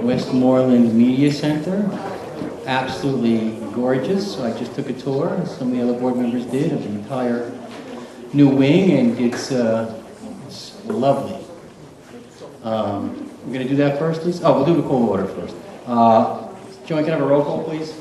Westmoreland Media Center. Absolutely gorgeous. So I just took a tour, and some of the other board members did, of the entire new wing, and it's lovely. We're going to do that first, please? Oh, we'll do the call order first. Joan, can I have a roll call, please?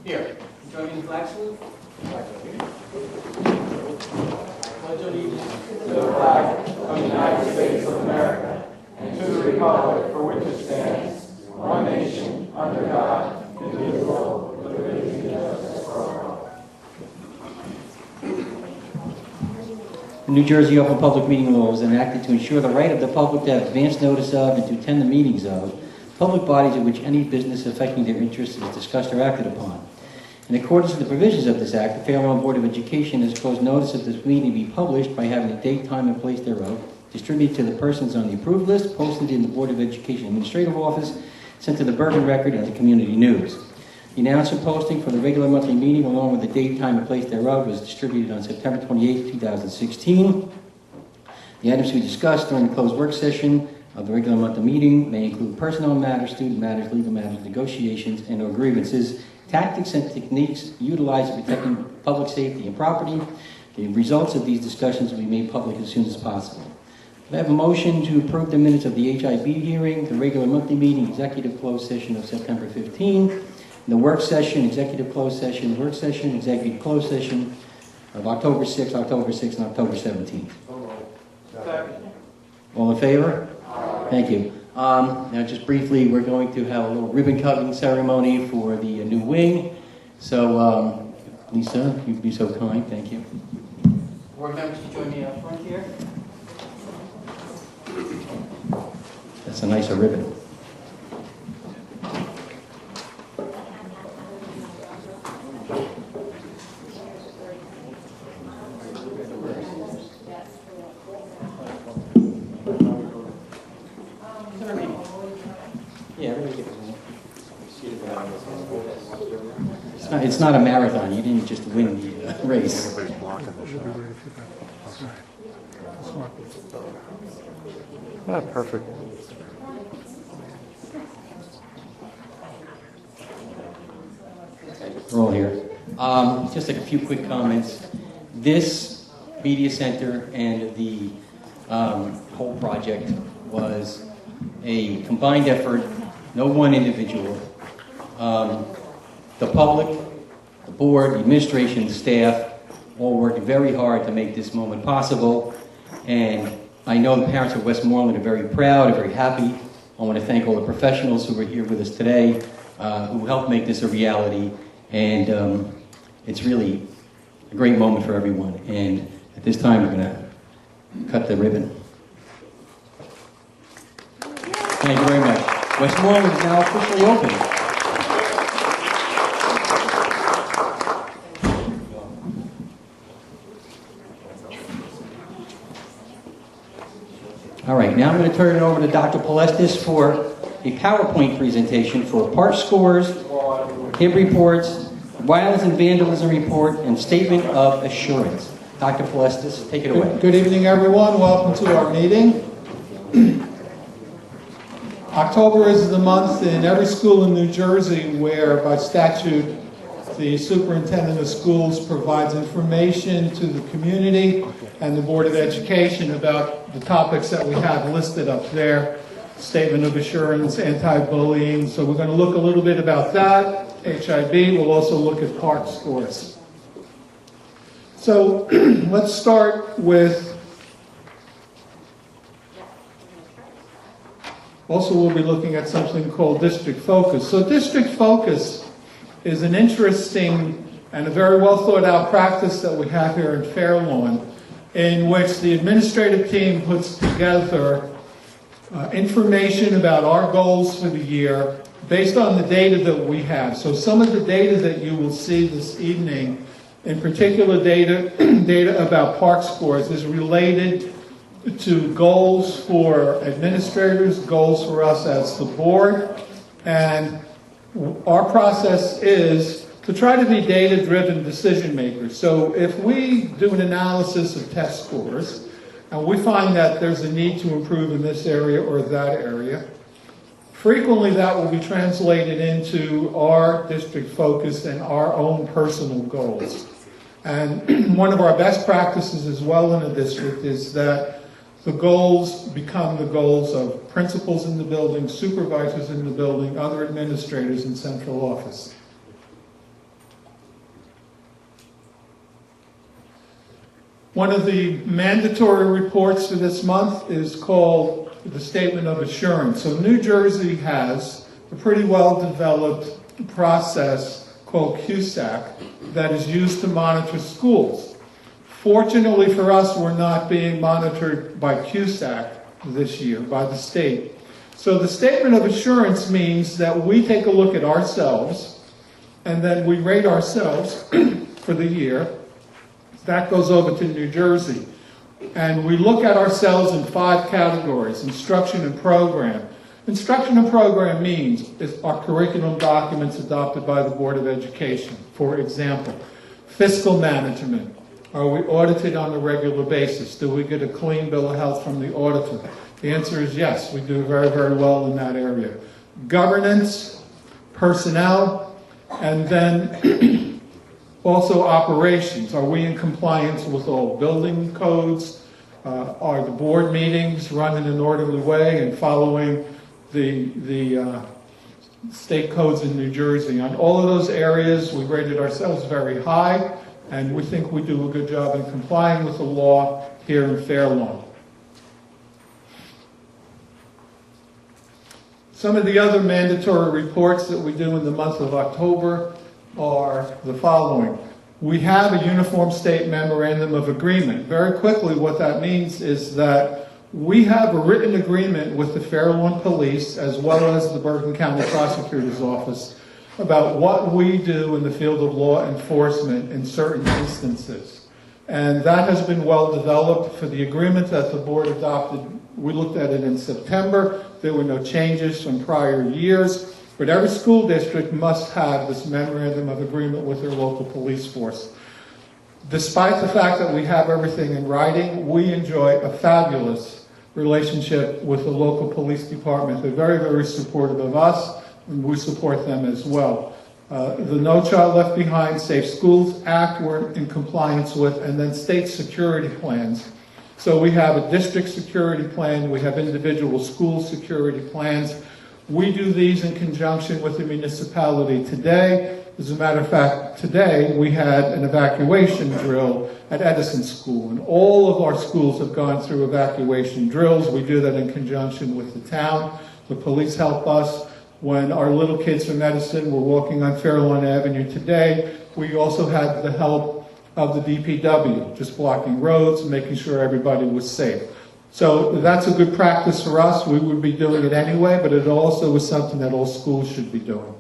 Here. Join me in the flag salute. Pledge allegiance to the flag of the United States of America and to the republic for which it stands, one nation, under God, indivisible, with liberty and justice for all. The New Jersey Open Public Meeting Law was enacted to ensure the right of the public to have advance notice of and to attend the meetings of public bodies in which any business affecting their interests is discussed or acted upon. In accordance with the provisions of this Act, the Fair Lawn Board of Education has caused notice of this meeting to be published by having a date, time, and place thereof distributed to the persons on the approved list, posted in the Board of Education Administrative Office, sent to the Bergen Record and the Community News. The announcement posting for the regular monthly meeting, along with the date, time, and place thereof, was distributed on September 28, 2016. The items to be discussed during the closed work session of the regular monthly meeting may include personnel matters, student matters, legal matters, negotiations, and/or grievances, tactics and techniques utilized in protecting public safety and property. The results of these discussions will be made public as soon as possible. I have a motion to approve the minutes of the HIB hearing, the regular monthly meeting, executive closed session of September 15, the work session, executive closed session, work session, executive closed session of October 6th, October 6th, and October 17th. All in favor? Thank you. Now, just briefly, we're going to have a little ribbon cutting ceremony for the new wing. So, Lisa, if you'd be so kind, thank you. Board members, can you join me up front here? That's a nicer ribbon. It's not a marathon. You didn't just win the race. Perfect. We're all here. Just a few quick comments. This media center and the whole project was a combined effort, no one individual. The public, the board, the administration, the staff, all worked very hard to make this moment possible. And I know the parents of Westmoreland are very proud and very happy. I want to thank all the professionals who are here with us today, who helped make this a reality. And it's really a great moment for everyone. And at this time, we're going to cut the ribbon. Thank you very much. Westmoreland is now officially open. All right, now I'm going to turn it over to Dr. Palestis for a PowerPoint presentation for park scores, HIB reports, violence and vandalism report, and statement of assurance. Dr. Palestis, take it away. Good evening, everyone. Welcome to our meeting. October is the month in every school in New Jersey where, by statute, the superintendent of schools provides information to the community and the Board of Education about the topics that we have listed up there. Statement of assurance, anti-bullying. So we're going to look a little bit about that. HIB. We'll also look at park scores. So let's start with, also we'll be looking at something called district focus. So district focus is an interesting and a very well thought out practice that we have here in Fair Lawn, in which the administrative team puts together information about our goals for the year based on the data that we have. So some of the data that you will see this evening, in particular data about park scores, is related to goals for administrators, goals for us as the board, and our process is to try to be data-driven decision makers. So if we do an analysis of test scores, and we find that there's a need to improve in this area or that area, frequently that will be translated into our district focus and our own personal goals. And one of our best practices as well in the district is that the goals become the goals of principals in the building, supervisors in the building, other administrators in central office. One of the mandatory reports for this month is called the Statement of Assurance. So New Jersey has a pretty well-developed process called CUSAC that is used to monitor schools. Fortunately for us, we're not being monitored by CUSAC this year, by the state. So the Statement of Assurance means that we take a look at ourselves, and then we rate ourselves for the year. That goes over to New Jersey. And we look at ourselves in 5 categories: instruction and program. Instruction and program means our curriculum documents adopted by the Board of Education. For example, fiscal management. Are we audited on a regular basis? Do we get a clean bill of health from the auditor? The answer is yes, we do very, very well in that area. Governance, personnel, and then also operations. Are we in compliance with all building codes? Are the board meetings run in an orderly way and following the state codes in New Jersey? On all of those areas, we rated ourselves very high, and we think we do a good job in complying with the law here in Fair Lawn. Some of the other mandatory reports that we do in the month of October are the following. We have a Uniform State Memorandum of Agreement. Very quickly, what that means is that we have a written agreement with the Fair Lawn Police as well as the Bergen County Prosecutor's Office about what we do in the field of law enforcement in certain instances. And that has been well developed. For the agreement that the board adopted, we looked at it in September. There were no changes from prior years. But every school district must have this memorandum of agreement with their local police force. Despite the fact that we have everything in writing, we enjoy a fabulous relationship with the local police department. They're very, very supportive of us, and we support them as well. The No Child Left Behind, Safe Schools Act we're in compliance with, and then state security plans. So we have a district security plan, we have individual school security plans. We do these in conjunction with the municipality today. As a matter of fact, today we had an evacuation drill at Edison School, and all of our schools have gone through evacuation drills. We do that in conjunction with the town. The police help us. When our little kids from Edison were walking on Fair Lawn Avenue today, we also had the help of the DPW, just blocking roads and making sure everybody was safe. So that's a good practice for us. We would be doing it anyway, but it also is something that all schools should be doing.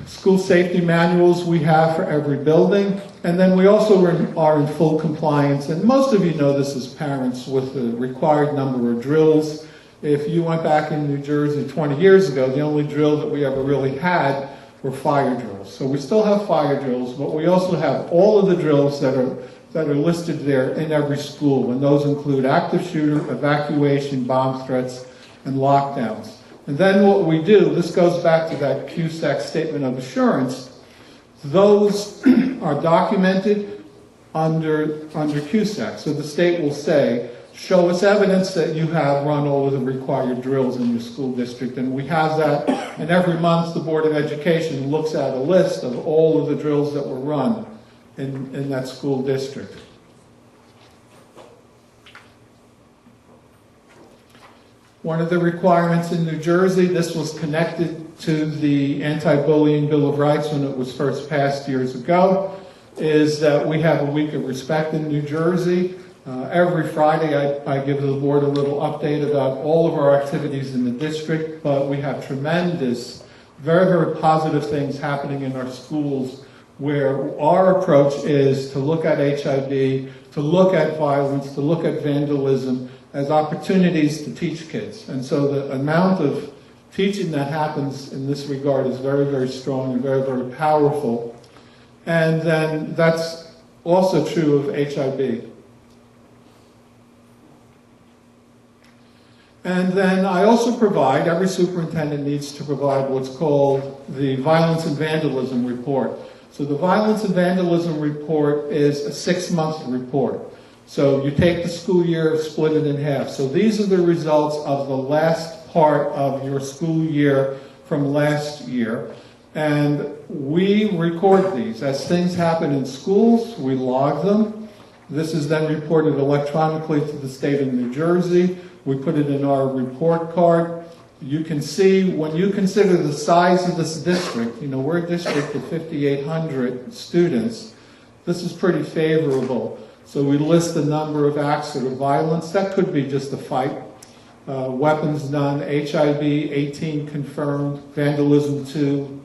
School safety manuals we have for every building, and then we also are in full compliance, and most of you know this as parents, with the required number of drills. If you went back in New Jersey 20 years ago, the only drill that we ever really had were fire drills. So we still have fire drills, but we also have all of the drills that are listed there in every school, and those include active shooter, evacuation, bomb threats, and lockdowns. And then what we do, this goes back to that CUSAC Statement of Assurance, those are documented under CUSAC. So the state will say, show us evidence that you have run all of the required drills in your school district, and we have that, and every month the Board of Education looks at a list of all of the drills that were run in that school district. One of the requirements in New Jersey, this was connected to the Anti-Bullying Bill of Rights when it was first passed years ago, is that we have a week of respect in New Jersey. Every Friday I give the board a little update about all of our activities in the district, but we have tremendous, very, very positive things happening in our schools where our approach is to look at HIV, to look at violence, to look at vandalism as opportunities to teach kids. And so the amount of teaching that happens in this regard is very, very strong and very, very powerful. And then that's also true of HIV. And then I also provide, every superintendent needs to provide what's called the Violence and Vandalism Report. So the Violence and Vandalism Report is a 6-month report. So you take the school year, split it in half. So these are the results of the last part of your school year from last year. And we record these. As things happen in schools, we log them. This is then reported electronically to the state of New Jersey. We put it in our report card. You can see, when you consider the size of this district, we're a district of 5,800 students, this is pretty favorable. So we list the number of acts of violence. That could be just a fight. Weapons none, HIV 18 confirmed, vandalism 2,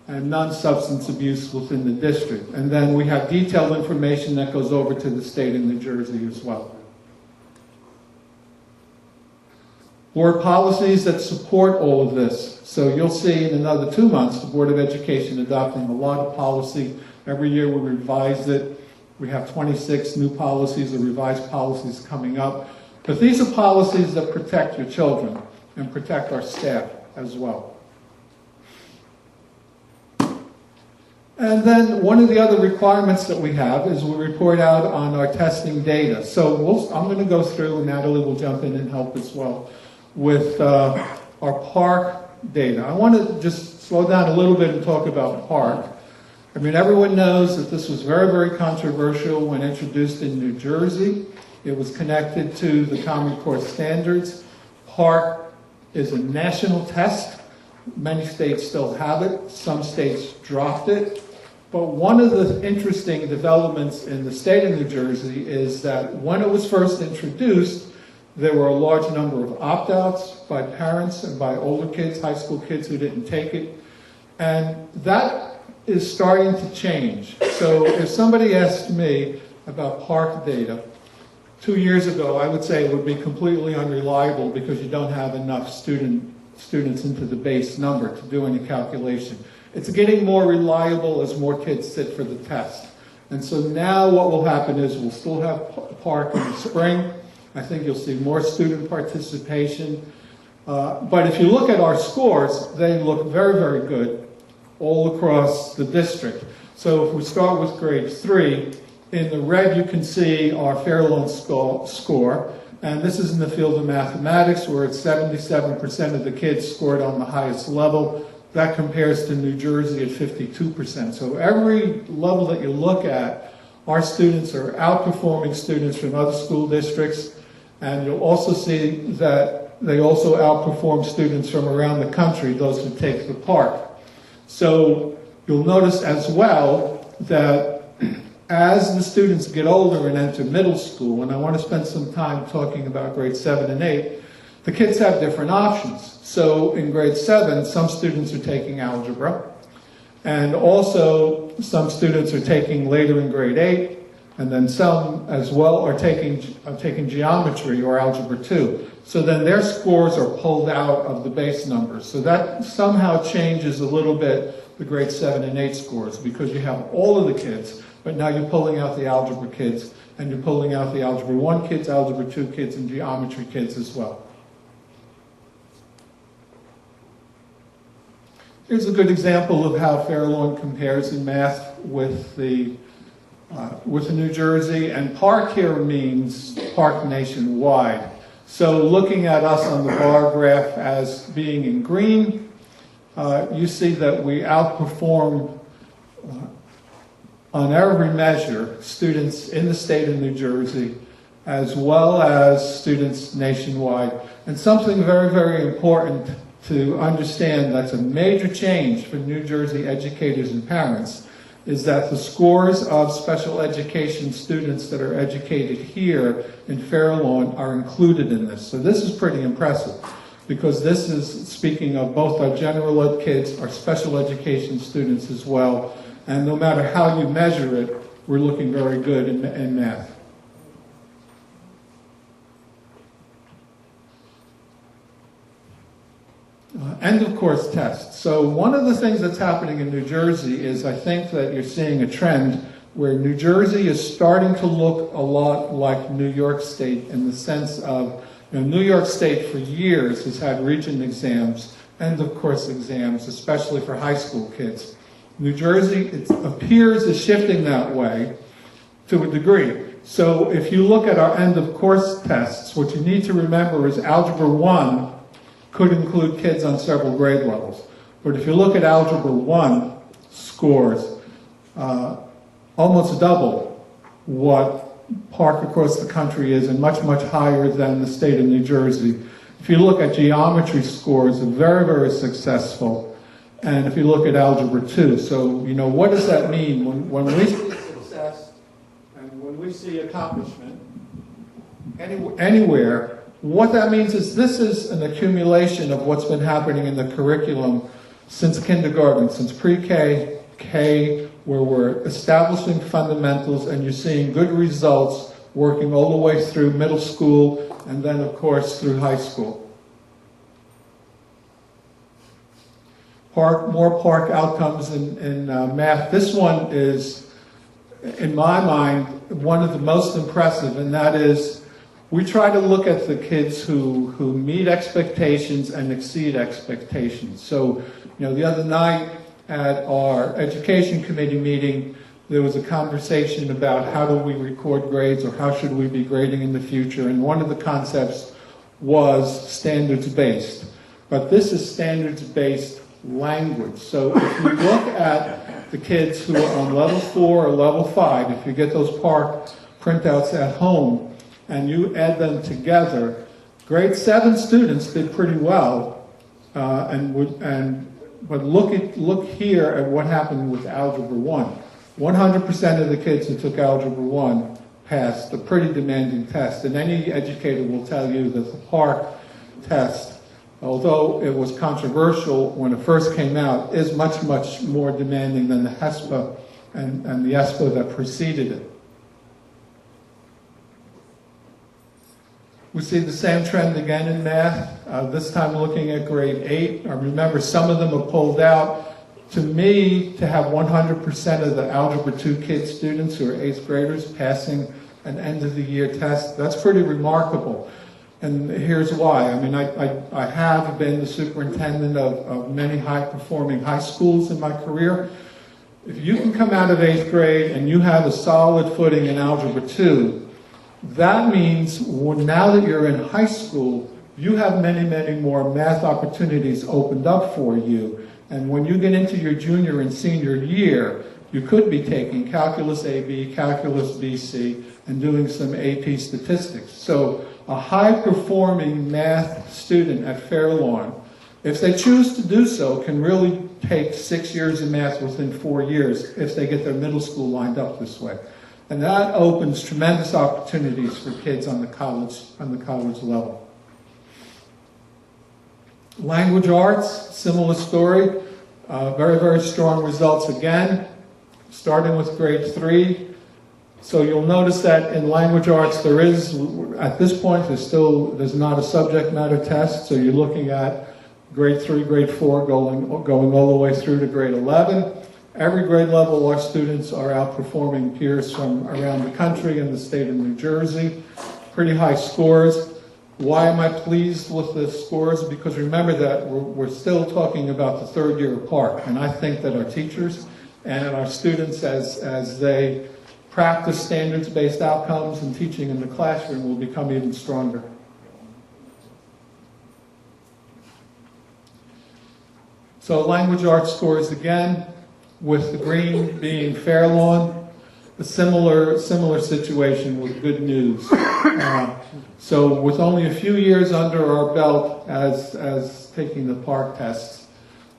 and non-substance abuse within the district. And then we have detailed information that goes over to the state of New Jersey as well. Board policies that support all of this. So you'll see in another 2 months, the Board of Education adopting a lot of policy. Every year we revise it. We have 26 new policies or revised policies coming up. But these are policies that protect your children and protect our staff as well. And then one of the other requirements that we have is we report out on our testing data. So I'm going to go through, and Natalie will jump in and help as well, with our PARCC data. I want to just slow down a little bit and talk about PARCC. I mean, everyone knows that this was very, very controversial when introduced in New Jersey. It was connected to the Common Core standards. PARCC is a national test. Many states still have it. Some states dropped it. But one of the interesting developments in the state of New Jersey is that when it was first introduced, there were a large number of opt-outs by parents and by older kids, high school kids who didn't take it. And that is starting to change. So if somebody asked me about PARCC data 2 years ago, I would say it would be completely unreliable because you don't have enough students into the base number to do any calculation. It's getting more reliable as more kids sit for the test. And so now what will happen is we'll still have PARCC in the spring. I think you'll see more student participation. But if you look at our scores, they look very, very good all across the district. So if we start with grade 3, in the red you can see our Fair Loan score. And this is in the field of mathematics, where it's 77% of the kids scored on the highest level. That compares to New Jersey at 52%. So every level that you look at, our students are outperforming students from other school districts. And you'll also see that they also outperform students from around the country, those who take the PARCC. So you'll notice as well that as the students get older and enter middle school, and I want to spend some time talking about grades 7 and 8, the kids have different options. So in grade 7, some students are taking algebra, and also some students are taking later in grade 8, and then some as well are taking geometry or algebra 2. So then their scores are pulled out of the base numbers. So that somehow changes a little bit the grade 7 and 8 scores, because you have all of the kids, but now you're pulling out the algebra kids, and you're pulling out the algebra 1 kids, algebra 2 kids, and geometry kids as well. Here's a good example of how Fair Loan compares in math with the New Jersey, and PARCC here means PARCC nationwide. So looking at us on the bar graph as being in green, you see that we outperform on every measure students in the state of New Jersey as well as students nationwide. And something very, very important to understand, that's a major change for New Jersey educators and parents, is that the scores of special education students that are educated here in Fair Lawn are included in this. So this is pretty impressive, because this is speaking of both our general ed kids, our special education students as well, And no matter how you measure it, we're looking very good in math. End of course tests. So one of the things that's happening in New Jersey is I think that you're seeing a trend where New Jersey is starting to look a lot like New York State in the sense of, New York State for years has had region exams, end of course exams, especially for high school kids. New Jersey, it appears, is shifting that way to a degree. So if you look at our end of course tests, what you need to remember is Algebra 1 could include kids on several grade levels. But if you look at Algebra 1 scores, almost double what Park across the country is, and much, much higher than the state of New Jersey. If you look at geometry scores, very, very successful. And if you look at Algebra 2, so, what does that mean? When we see success and when we see accomplishment anywhere, what that means is this is an accumulation of what's been happening in the curriculum since kindergarten, since pre-K, K, where we're establishing fundamentals and you're seeing good results working all the way through middle school and then, of course, through high school. More Park outcomes in math. This one is, in my mind, one of the most impressive, and that is we try to look at the kids who meet expectations and exceed expectations. So, the other night at our education committee meeting, there was a conversation about how do we record grades or how should we be grading in the future, and one of the concepts was standards-based. But this is standards-based language. So if you look at the kids who are on level 4 or level 5, if you get those Park printouts at home, and you add them together, grade 7 students did pretty well, but look here at what happened with Algebra 1. 100% of the kids who took Algebra 1 passed a pretty demanding test, and any educator will tell you that the Park test, although it was controversial when it first came out, is much, much more demanding than the HESPA and the ESPA that preceded it. We see the same trend again in math, this time looking at grade 8. Remember, some of them are pulled out. To me, to have 100% of the Algebra 2 kid students who are 8th graders passing an end-of-the-year test, that's pretty remarkable. And here's why. I have been the superintendent of many high-performing high schools in my career. If you can come out of 8th grade and you have a solid footing in Algebra 2, that means now that you're in high school, you have many, many more math opportunities opened up for you. And when you get into your junior and senior year, you could be taking Calculus AB, Calculus BC, and doing some AP statistics. So a high-performing math student at Fairlawn, if they choose to do so, can really take 6 years of math within 4 years if they get their middle school lined up this way. And that opens tremendous opportunities for kids on the college level. Language arts, similar story. Very, very strong results again, starting with grade 3. So you'll notice that in language arts there is, at this point, there's not a subject matter test, so you're looking at grade 3, grade 4, going all the way through to grade 11. Every grade level, our students are outperforming peers from around the country and the state of New Jersey. Pretty high scores. Why am I pleased with the scores? Because remember that we're still talking about the third year of Park, and I think that our teachers and our students, as they practice standards-based outcomes and teaching in the classroom, will become even stronger. So language arts scores again, with the green being Fairlawn, a similar situation with good news. So with only a few years under our belt as taking the Park tests,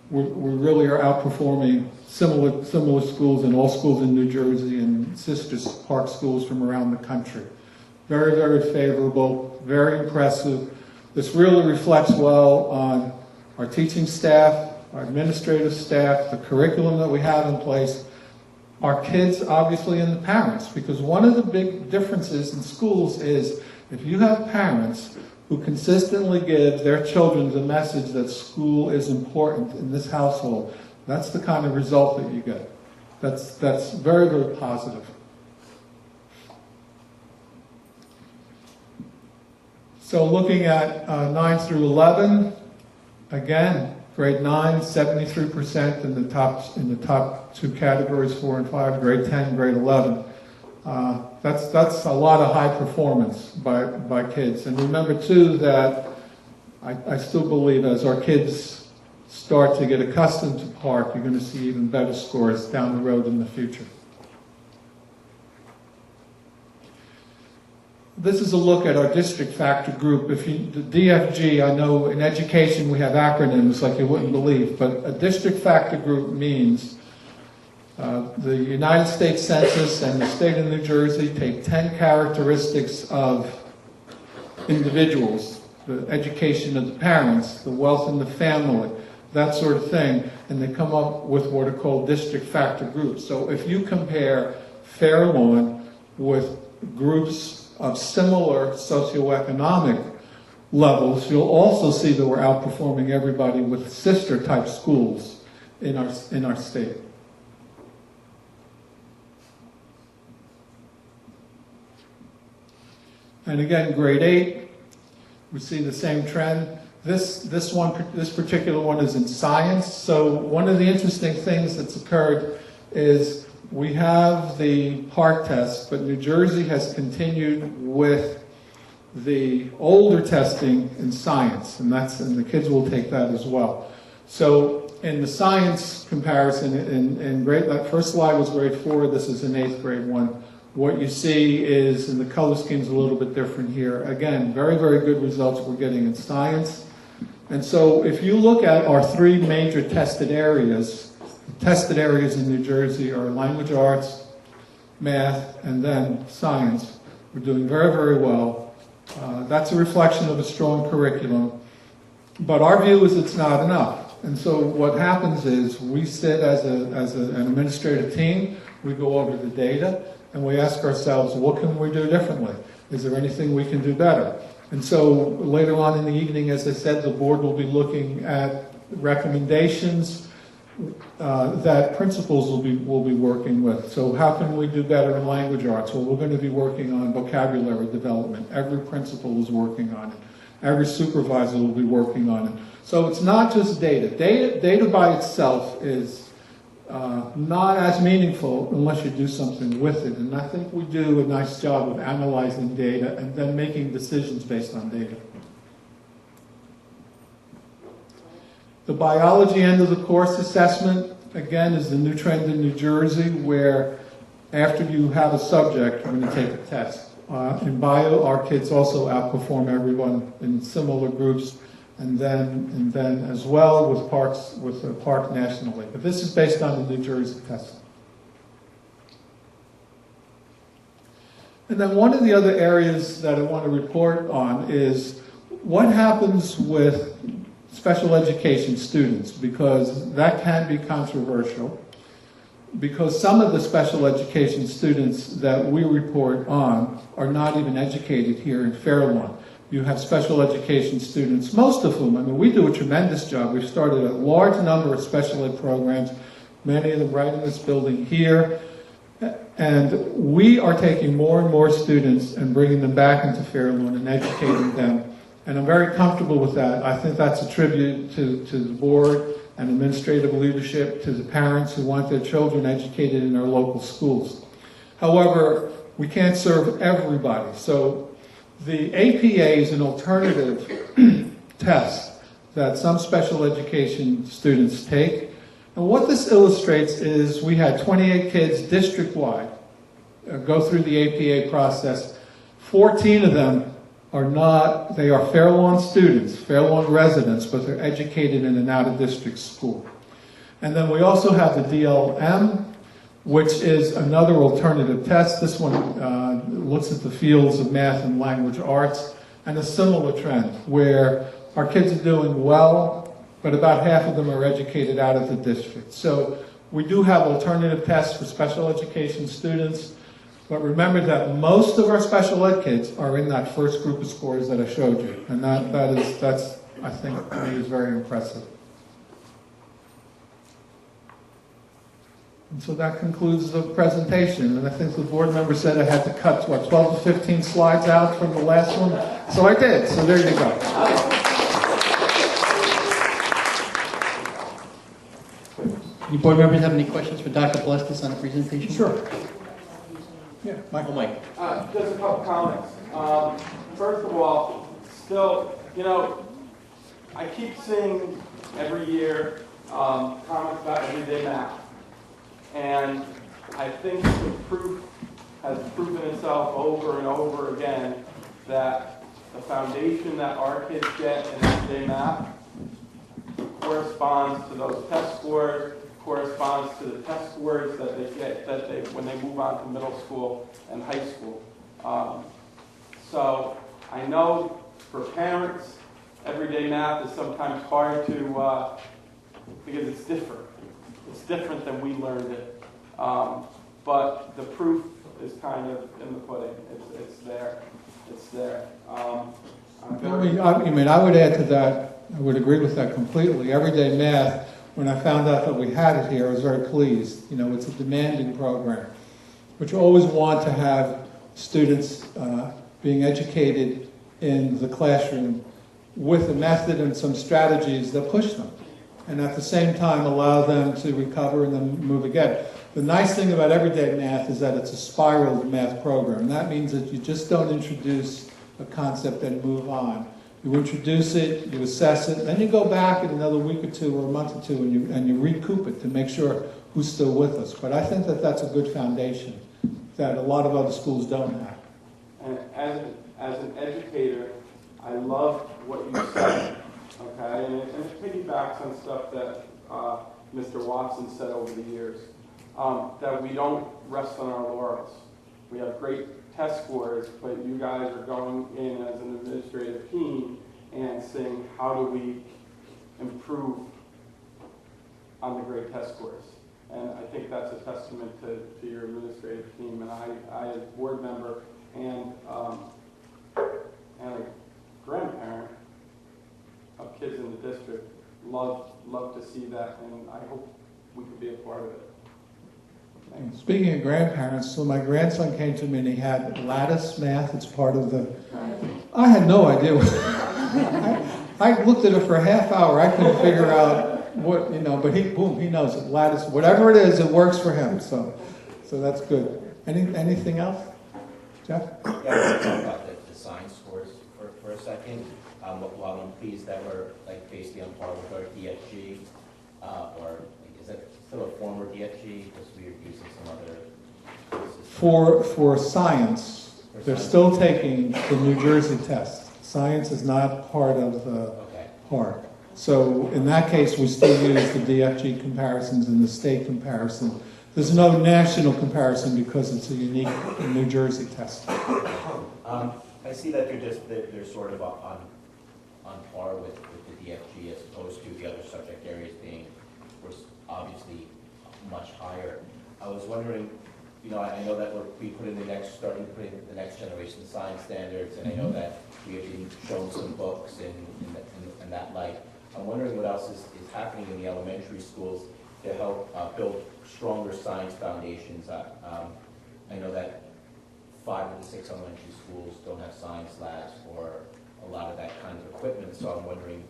we really are outperforming similar schools in all schools in New Jersey and sister Park schools from around the country. Very, very favorable, very impressive. This really reflects well on our teaching staff, our administrative staff, the curriculum that we have in place, our kids, obviously, and the parents, because one of the big differences in schools is if you have parents who consistently give their children the message that school is important in this household, that's the kind of result that you get. That's very, very positive. So looking at 9 through 11, again, grade 9, 73% in the top two categories, 4 and 5. Grade 10, grade 11. That's a lot of high performance by kids. And remember too that I still believe as our kids start to get accustomed to PARCC, you're going to see even better scores down the road in the future. This is a look at our district factor group. The DFG, I know in education we have acronyms like you wouldn't believe, but a district factor group means the United States Census and the state of New Jersey take 10 characteristics of individuals, the education of the parents, the wealth in the family, that sort of thing, and they come up with what are called district factor groups. So if you compare Fair Lawn with groups of similar socioeconomic levels, you'll also see that we're outperforming everybody with sister type schools in our state. And again, grade 8, we see the same trend. This particular one is in science. So one of the interesting things that's occurred is we have the PARCC test, but New Jersey has continued with the older testing in science, and the kids will take that as well. So in the science comparison, in that first slide was grade 4, this is in 8th grade 1. What you see is, and the color scheme's a little bit different here, again, very, very good results we're getting in science. And so if you look at our 3 major tested areas in New Jersey are language arts, math, and then science. We're doing very, very well. That's a reflection of a strong curriculum. But our view is it's not enough. And so what happens is we sit as an administrative team, we go over the data, and we ask ourselves, what can we do differently? Is there anything we can do better? And so later on in the evening, as I said, the board will be looking at recommendations that principals will be working with. So how can we do better in language arts? Well, we're going to be working on vocabulary development. Every principal is working on it. Every supervisor will be working on it. So it's not just data. Data by itself is not as meaningful unless you do something with it. And I think we do a nice job of analyzing data and then making decisions based on data. The biology end of the course assessment, again, is the new trend in New Jersey where after you have a subject, you're going to take a test. In bio, our kids also outperform everyone in similar groups, and then as well with PARCC nationally. But this is based on the New Jersey test. And then one of the other areas that I want to report on is what happens with special education students, because that can be controversial, because some of the special education students that we report on are not even educated here in Fair Lawn. You have special education students, most of whom, I mean, we do a tremendous job. We've started a large number of special ed programs, many of them right in this building here, and we are taking more and more students and bringing them back into Fair Lawn and educating them. And I'm very comfortable with that. I think that's a tribute to the board and administrative leadership, to the parents who want their children educated in our local schools. However, we can't serve everybody. So the APA is an alternative test that some special education students take. And what this illustrates is we had 28 kids district-wide go through the APA process. 14 of them they are Fair Lawn students, Fair Lawn residents, but they're educated in an out-of-district school. And then we also have the DLM, which is another alternative test. This one looks at the fields of math and language arts, and a similar trend where our kids are doing well, but about half of them are educated out of the district. So We do have alternative tests for special education students, but remember that most of our special ed kids are in that first group of scores that I showed you, and that's I think to me is very impressive. And so that concludes the presentation, and I think the board member said I had to cut, what, 12 to 15 slides out from the last one? So I did, so there you go. Any board members have any questions for Dr. Balestis on the presentation? Sure. Yeah, Michael. Mike. Just a couple comments. First of all, still, you know, I keep seeing every year comments about everyday math. And I think the proof has proven itself over and over again that the foundation that our kids get in everyday math corresponds to those test scores, corresponds to the test scores that they get when they move on to middle school and high school. So I know for parents, everyday math is sometimes hard to because it's different. It's different than we learned it. But the proof is kind of in the pudding. It's there. It's there. I would add to that, I would agree with that completely. Everyday math, when I found out that we had it here, I was very pleased. You know, it's a demanding program, but you always want to have students being educated in the classroom with a method and some strategies that push them, and at the same time allow them to recover and then move again. The nice thing about everyday math is that it's a spiraled math program. That means that you just don't introduce a concept and move on. You introduce it, you assess it, then you go back in another week or two or a month or two and you recoup it to make sure who's still with us. But I think that that's a good foundation that a lot of other schools don't have. And as an educator, I love what you said, okay? And it piggybacks on stuff that Mr. Watson said over the years, that we don't rest on our laurels. We have great test scores, but you guys are going in as an administrative team and saying, how do we improve on the great test scores? And I think that's a testament to your administrative team. And I as board member and a grandparent of kids in the district, love to see that, and I hope we could be a part of it. Thanks. Speaking of grandparents, so my grandson came to me and he had lattice math. It's part of the... I had no idea. I looked at it for a half hour. I couldn't figure out what, but he knows it. Lattice, whatever it is, it works for him. So that's good. Anything else? Jeff? Yeah, I want to talk about the science scores for a second. While I'm pleased that we're basically on par with our DFG, or is that still a former DFG because we are using some other courses? For science, they're still taking the New Jersey test. Science is not part of the PARC. So in that case, we still use the DFG comparisons and the state comparison. There's no national comparison because it's a unique New Jersey test. I see that they're sort of on par with the DFG as opposed to the other subject areas being, of course, obviously much higher. I was wondering, I know that we put in starting to put in the next generation science standards, and I know that we have been shown some books in that light. I'm wondering what else is happening in the elementary schools to help build stronger science foundations. I know that 5 of the 6 elementary schools don't have science labs or a lot of that kind of equipment, so I'm wondering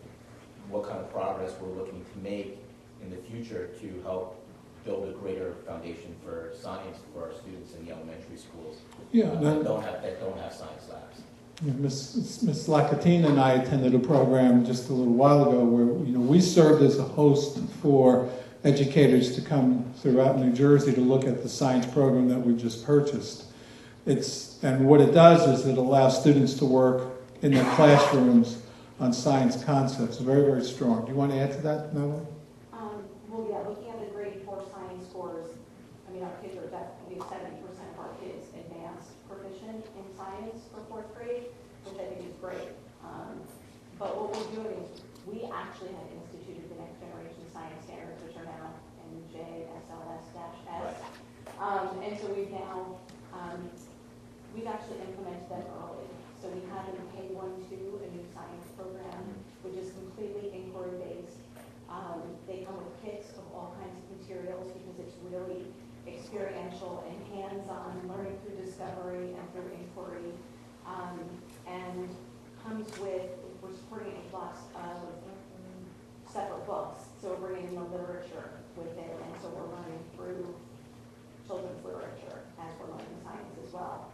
what kind of progress we're looking to make in the future to help build a greater foundation for science for our students in the elementary schools that don't have science labs. Yeah, Ms. Lacatina and I attended a program just a little while ago where we served as a host for educators to come throughout New Jersey to look at the science program that we just purchased. And what it does is it allows students to work in their classrooms on science concepts. Very, very strong. Do you want to add to that, Natalie? Well, yeah, looking at the grade 4 science scores, our kids are definitely 70% of our kids advanced proficient in science for 4th grade, which I think is great. But what we're doing is we actually have instituted the next generation science standards, which are now in NJSLS-S. And so we've actually implemented them early. So we have in K-1-2 a new science program, which is completely inquiry-based. They come with kits of all kinds of materials because it's really experiential and hands-on, learning through discovery and through inquiry, and comes with, we're supporting it with lots of separate books. So we're bringing in the literature with it, and so we're learning through children's literature as we're learning science as well.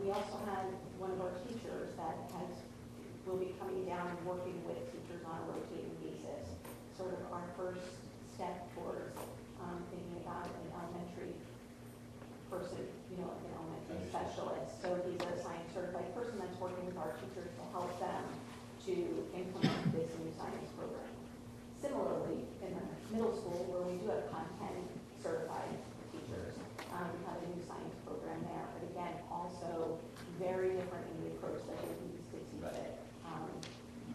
We also had one of our teachers that will be coming down and working with teachers on a rotating basis, sort of our first step towards thinking about an elementary person, like an elementary specialist. So he's a science certified person that's working with our teachers to help them to implement this new science program. Similarly, in the middle school, where we do have content certified teachers, we have a new science program there, but again, also very different in the approach that they use to teach it.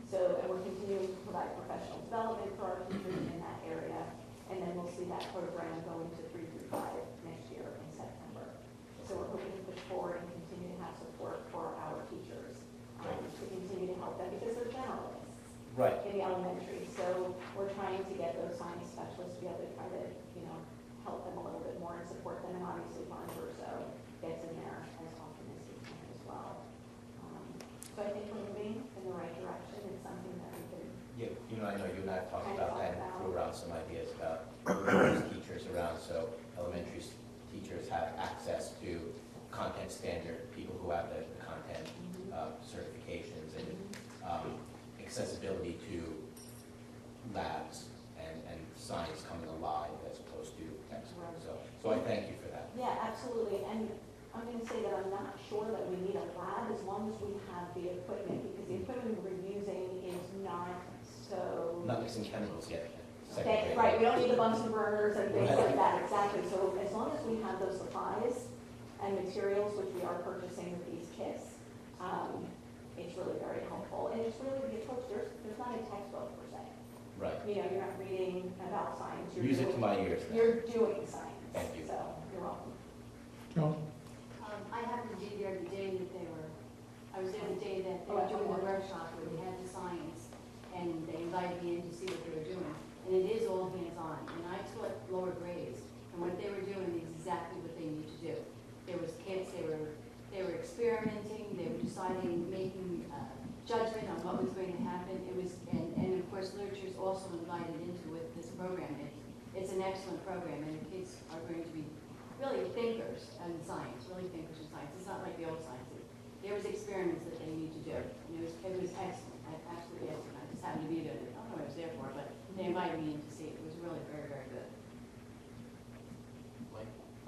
And we're continuing to provide professional development for our teachers in that area, and then we'll see that program go into 3 through 5 next year in September. So we're hoping to push forward and continue to have support for our teachers to continue to help them because they're generalists in the elementary. So we're trying to get those science specialists to be able to try to, help them a little bit more and support them. And obviously, Ron Verso gets in there as often as he can as well. So I think we're moving in the right direction. It's something that we can. Yeah, I know you and I have talked about that and threw around some ideas about moving teachers around so elementary teachers have access to content standard, people who have the content certifications and accessibility to labs and science coming alive as opposed to textbooks. So I thank you for that. Yeah, absolutely. And I'm going to say that I'm not sure that we need a lab as long as we have the equipment, because the equipment we're using is not so. Not mixing chemicals yet. Right, we don't need the Bunsen burners and things like that, exactly. So as long as we have those supplies and materials, which we are purchasing with these kits, it's really very helpful. And it's really the approach, there's not a textbook per se. Right. You're not reading about science. Music to my ears. You're doing science. Thank you. So you're welcome. Joan? I happened to be there the day that I was there the day that they were doing the workshop where they had the science, and they invited me in to see what they were doing. And it is all hands-on, and I taught lower grades, and what they were doing is exactly what they need to do. There was kids, they were experimenting, they were deciding, making judgment on what was going to happen. It was, and of course, literature is also invited into with this program. It's an excellent program, and the kids are going to be really thinkers in science, It's not like the old science. There was experiments that they need to do, and it was excellent, absolutely excellent. I just happened to be there. I don't know what I was there for, but they invited me in to see it. It was really very, very good.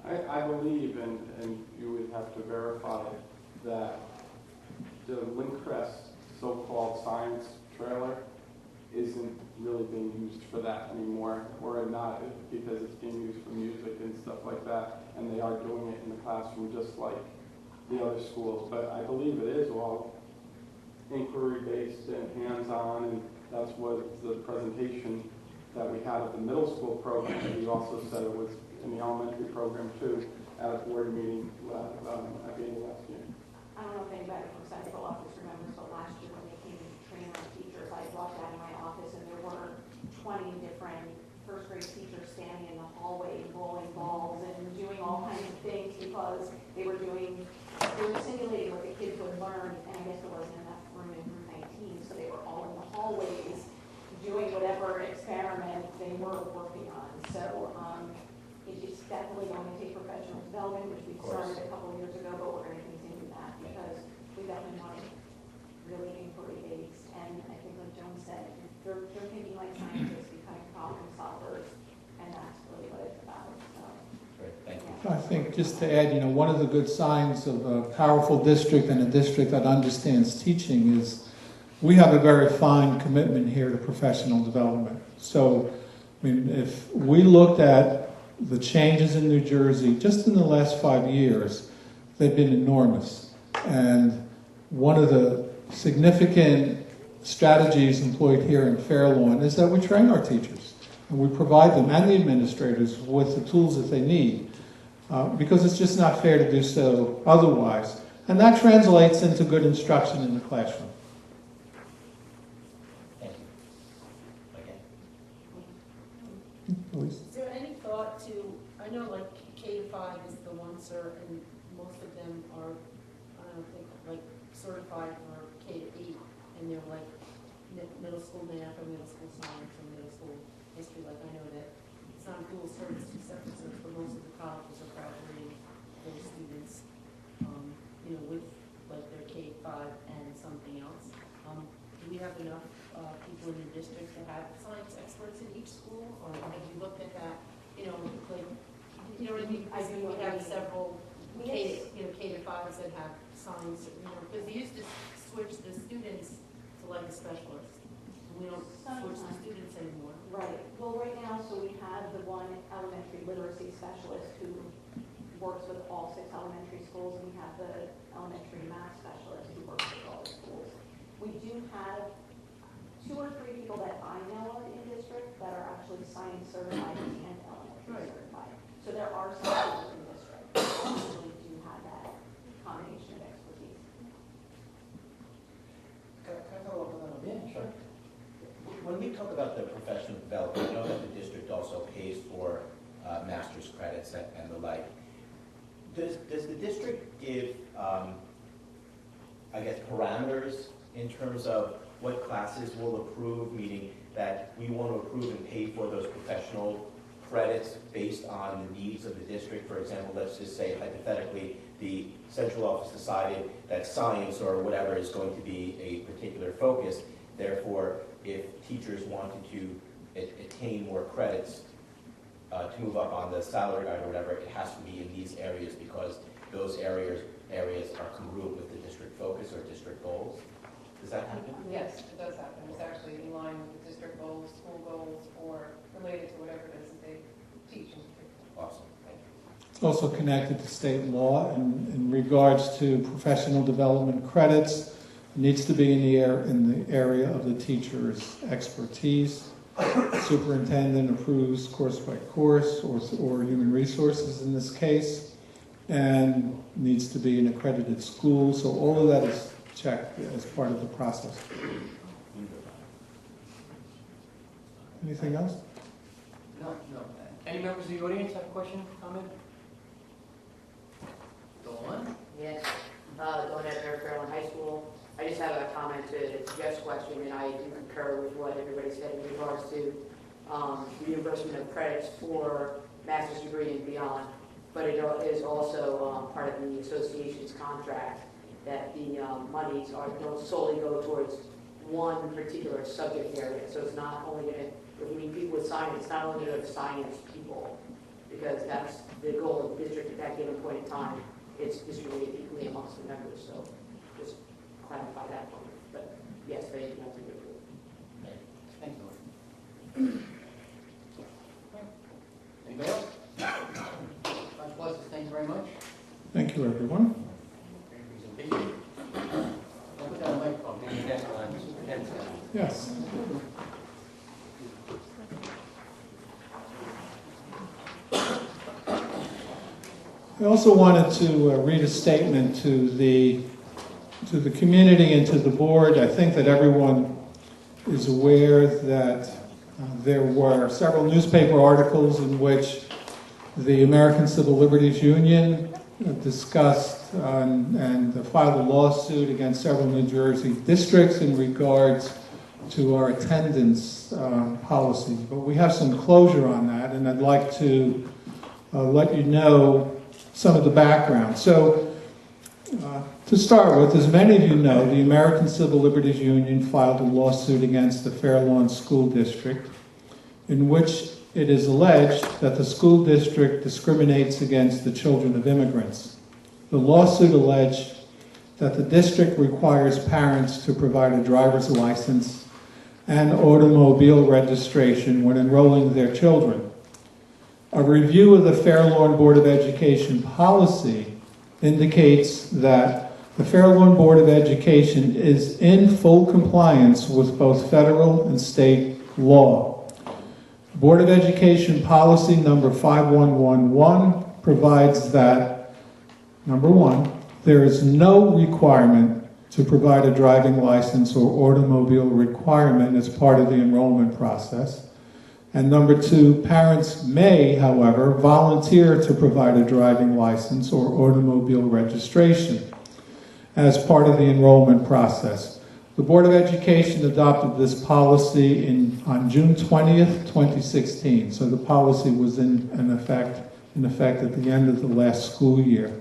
I believe, and you would have to verify, that the Windcrest so-called science trailer isn't really being used for that anymore, or not, because it's being used for music and stuff like that, and they are doing it in the classroom just like the other schools. But I believe it is all inquiry-based and hands-on, and that's what the presentation that we had at the middle school program. We also said it was in the elementary program too, at a board meeting at the end of last year. I don't know if anybody from central office remembers, but last year when they came to train our teachers, I walked out of my office and there were 20 different first grade teachers standing in the hallway rolling balls and doing all kinds of things because they were simulating what the kids would learn, and I guess there wasn't enough room in room 19, so they were all in the hallways doing whatever experiment they were working on. So it's definitely going to take professional development, which we started a couple of years ago, but we're going to continue that because we definitely want it really inquiry-based. And I think like Joan said, they're thinking like scientists, becoming problem solvers, and that's really what it's about. So, Great, thank you. I think just to add, one of the good signs of a powerful district and a district that understands teaching is we have a very fine commitment here to professional development. So, if we looked at the changes in New Jersey just in the last 5 years, they've been enormous. And one of the significant strategies employed here in Fairlawn is that we train our teachers. And we provide them and the administrators with the tools that they need, because it's just not fair to do so otherwise. And that translates into good instruction in the classroom. Thank you. Okay. Louise? Is there any thought to, I know like K to 5 is the one cert, and most of them are, I don't think, like certified for K to 8, and they're like middle school math or middle school science or middle school history. Like I know that it's not a dual cert, it's 2 separate certs, but most of the colleges are graduating those students, you know, with like their K to 5 and something else. Do we have enough people in the district to have science experts in each school, or have you looked at that? You know, like, you know what I mean? I do We have agree. several Yes. K to 5s that have science, you know, because they used to switch the students to like a specialist. We don't switch the Sometimes. students anymore. Right, well, right now, so we have the one elementary literacy specialist who works with all 6 elementary schools, and we have the elementary math specialist who works with all the schools. We do have 2 or 3 people that I know of in district that are actually science certified and elementary certified. So there are some people in district that actually do have that combination of expertise. Can I follow up on that? Yeah, sure. When we talk about the professional development, I know that the district also pays for master's credits and the like. Does the district give, I guess, parameters in terms of what classes will approve, meaning that we want to approve and pay for those professional credits based on the needs of the district? For example, let's just say hypothetically, the central office decided that science or whatever is going to be a particular focus. Therefore, if teachers wanted to attain more credits to move up on the salary guide or whatever, it has to be in these areas because those areas are congruent with the district focus or district goals. Does that happen? Yes, it does happen. It's actually in line with the district goals, school goals, or related to whatever it is that they teach. Awesome, thank you. It's also connected to state law in regards to professional development credits. It needs to be in the area of the teacher's expertise. Superintendent approves course by course, or human resources in this case, and needs to be an accredited school. So all of that is checked as part of the process. Anything else? No. Any members of the audience have a question, comment? Go on. Yes, going at Fairfield High School. I just have a comment to Jeff's question, and I do concur with what everybody said in regards to reimbursement of credits for master's degree and beyond. But it is also part of the association's contract that the monies don't solely go towards one particular subject area. So it's not only going to, if we need people with science, it's not only going to science people, because that's the goal of the district at that given point in time. It's distributed equally amongst the members. So just clarify that point. But yes, they do have to go through. Thank you. Anybody else? Dr. Plessis, thank you very much. Thank you, everyone. Great presentation. I'll put down a microphone. Maybe you have one. Superintendent's got one. Yes. I also wanted to read a statement to the community and to the board. I think that everyone is aware that there were several newspaper articles in which the American Civil Liberties Union discussed and filed a lawsuit against several New Jersey districts in regards to our attendance policies. But we have some closure on that, and I'd like to let you know some of the background. So, to start with, as many of you know, the American Civil Liberties Union filed a lawsuit against the Fair Lawn School District in which it is alleged that the school district discriminates against the children of immigrants. The lawsuit alleged that the district requires parents to provide a driver's license and automobile registration when enrolling their children. A review of the Fair Lawn Board of Education policy indicates that the Fair Lawn Board of Education is in full compliance with both federal and state law. Board of Education policy number 5111 provides that, number one, there is no requirement to provide a driving license or automobile requirement as part of the enrollment process. And number two, parents may, however, volunteer to provide a driving license or automobile registration as part of the enrollment process. The Board of Education adopted this policy on June 20th, 2016. So the policy was in effect at the end of the last school year.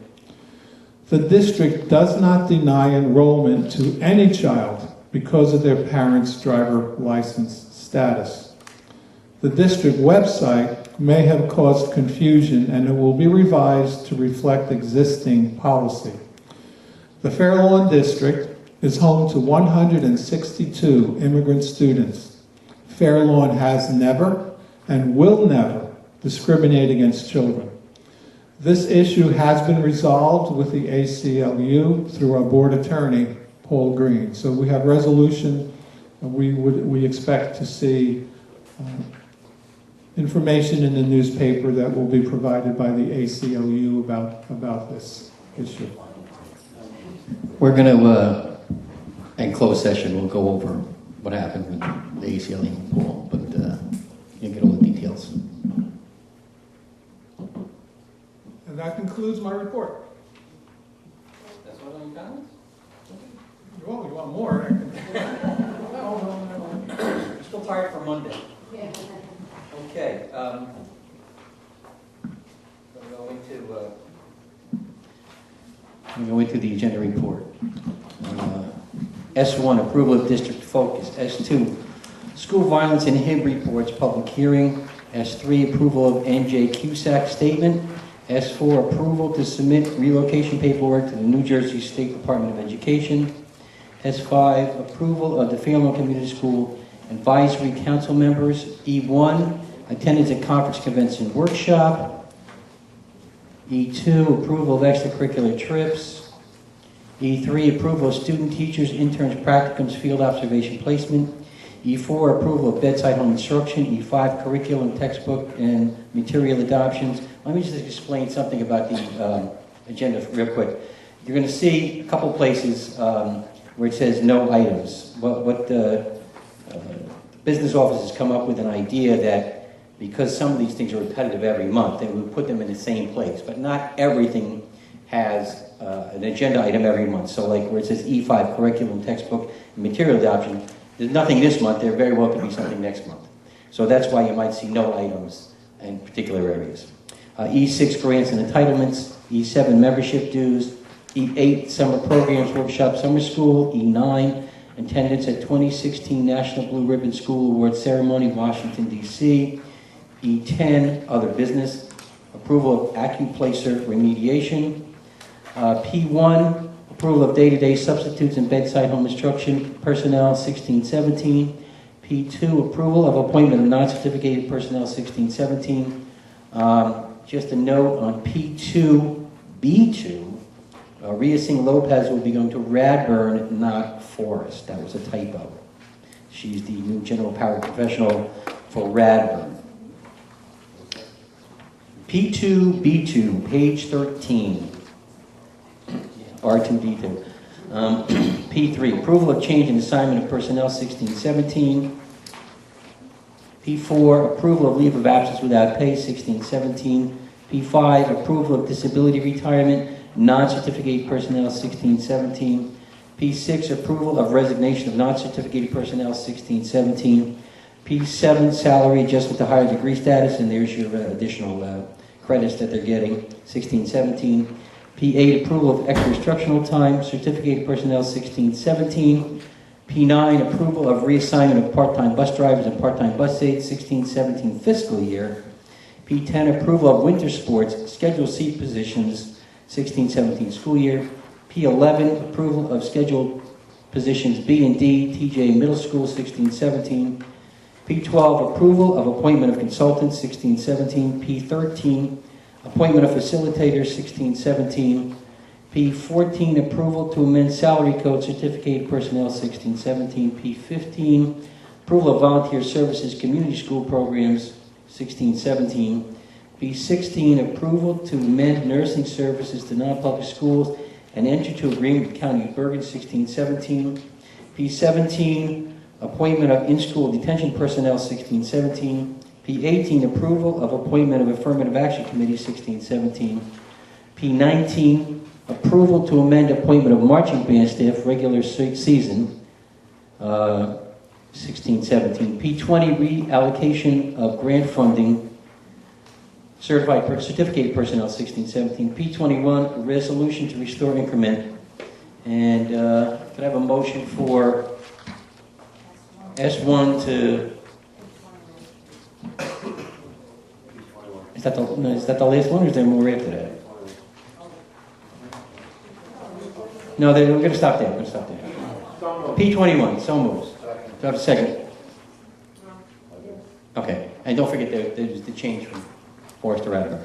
The district does not deny enrollment to any child because of their parents' driver license status. The district website may have caused confusion, and it will be revised to reflect existing policy. The Fair Lawn District is home to 162 immigrant students. Fair Lawn has never and will never discriminate against children. This issue has been resolved with the ACLU through our board attorney, Paul Green. So we have resolution. We expect to see information in the newspaper that will be provided by the ACLU about this issue. We're going to, in closed session, we'll go over what happened with the ACLU and Paul, but you'll get all the details. And that concludes my report. That's all on your comments? Oh, you want more? No. You're still tired from Monday. Okay. We'll go into the agenda report. S1, approval of district focus. S2, school violence and HIB reports, public hearing. S3, approval of NJ CUSAC statement. S4, approval to submit relocation paperwork to the New Jersey State Department of Education. S5, approval of the Fair Lawn Community School Advisory Council members. E1, attendance at conference convention workshop. E2, approval of extracurricular trips. E3, approval of student, teachers, interns, practicums, field observation placement. E4, approval of bedside home instruction. E5, curriculum, textbook, and material adoptions. Let me just explain something about the agenda real quick. You're going to see a couple places where it says no items. What the business office has come up with an idea that because some of these things are repetitive every month, they would put them in the same place. But not everything has an agenda item every month. So like where it says E5, curriculum, textbook, and material adoption, there's nothing this month. There very well could be something next month. So that's why you might see no items in particular areas. E6, grants and entitlements. E7, membership dues. E8, summer programs, workshop, summer school. E9, attendance at 2016 National Blue Ribbon School Award Ceremony, Washington, D.C. E10, other business. Approval of AccuPlacer remediation. P1, approval of day-to-day substitutes and bedside home instruction personnel, 1617. P2, approval of appointment of non-certificated personnel, 1617. Just a note on P2, B2, Rhea Singh Lopez will be going to Radburn, not Forest. That was a typo. She's the new general paraprofessional for Radburn. P2, B2, page 13. R2D2. P3, approval of change in assignment of personnel, 1617. P4, approval of leave of absence without pay, 1617. P5, approval of disability retirement, non-certificated personnel, 1617. P6, approval of resignation of non-certificated personnel, 1617. P7, salary adjustment to higher degree status, and there's your additional credits that they're getting, 1617. P8, approval of extra instructional time, certificated personnel, 1617. P9, approval of reassignment of part-time bus drivers and part-time bus aides, 1617 fiscal year. P10, approval of winter sports, scheduled seat positions, 1617 school year. P11, approval of scheduled positions B and D, TJ Middle School, 1617. P12, approval of appointment of consultants, 1617. P13, appointment of facilitators, 1617. P14, approval to amend salary code, certificated personnel, 1617. P15, approval of volunteer services, community school programs, 1617. P16, approval to amend nursing services to non-public schools and enter to agreement with County of Bergen, 1617. P17, appointment of in-school detention personnel, 1617. P18, approval of appointment of affirmative action committee, 1617. P19, approval to amend appointment of marching band staff, regular season, 1617. P20, reallocation of grant funding, certificate personnel, 1617. P21, a resolution to restore increment. And could I have a motion for S1 to... Is that the last one, or is there more after that? No, we're going to stop there. P21, so moves. Do I have a second? Okay, and don't forget the change from Forrest to Radigan.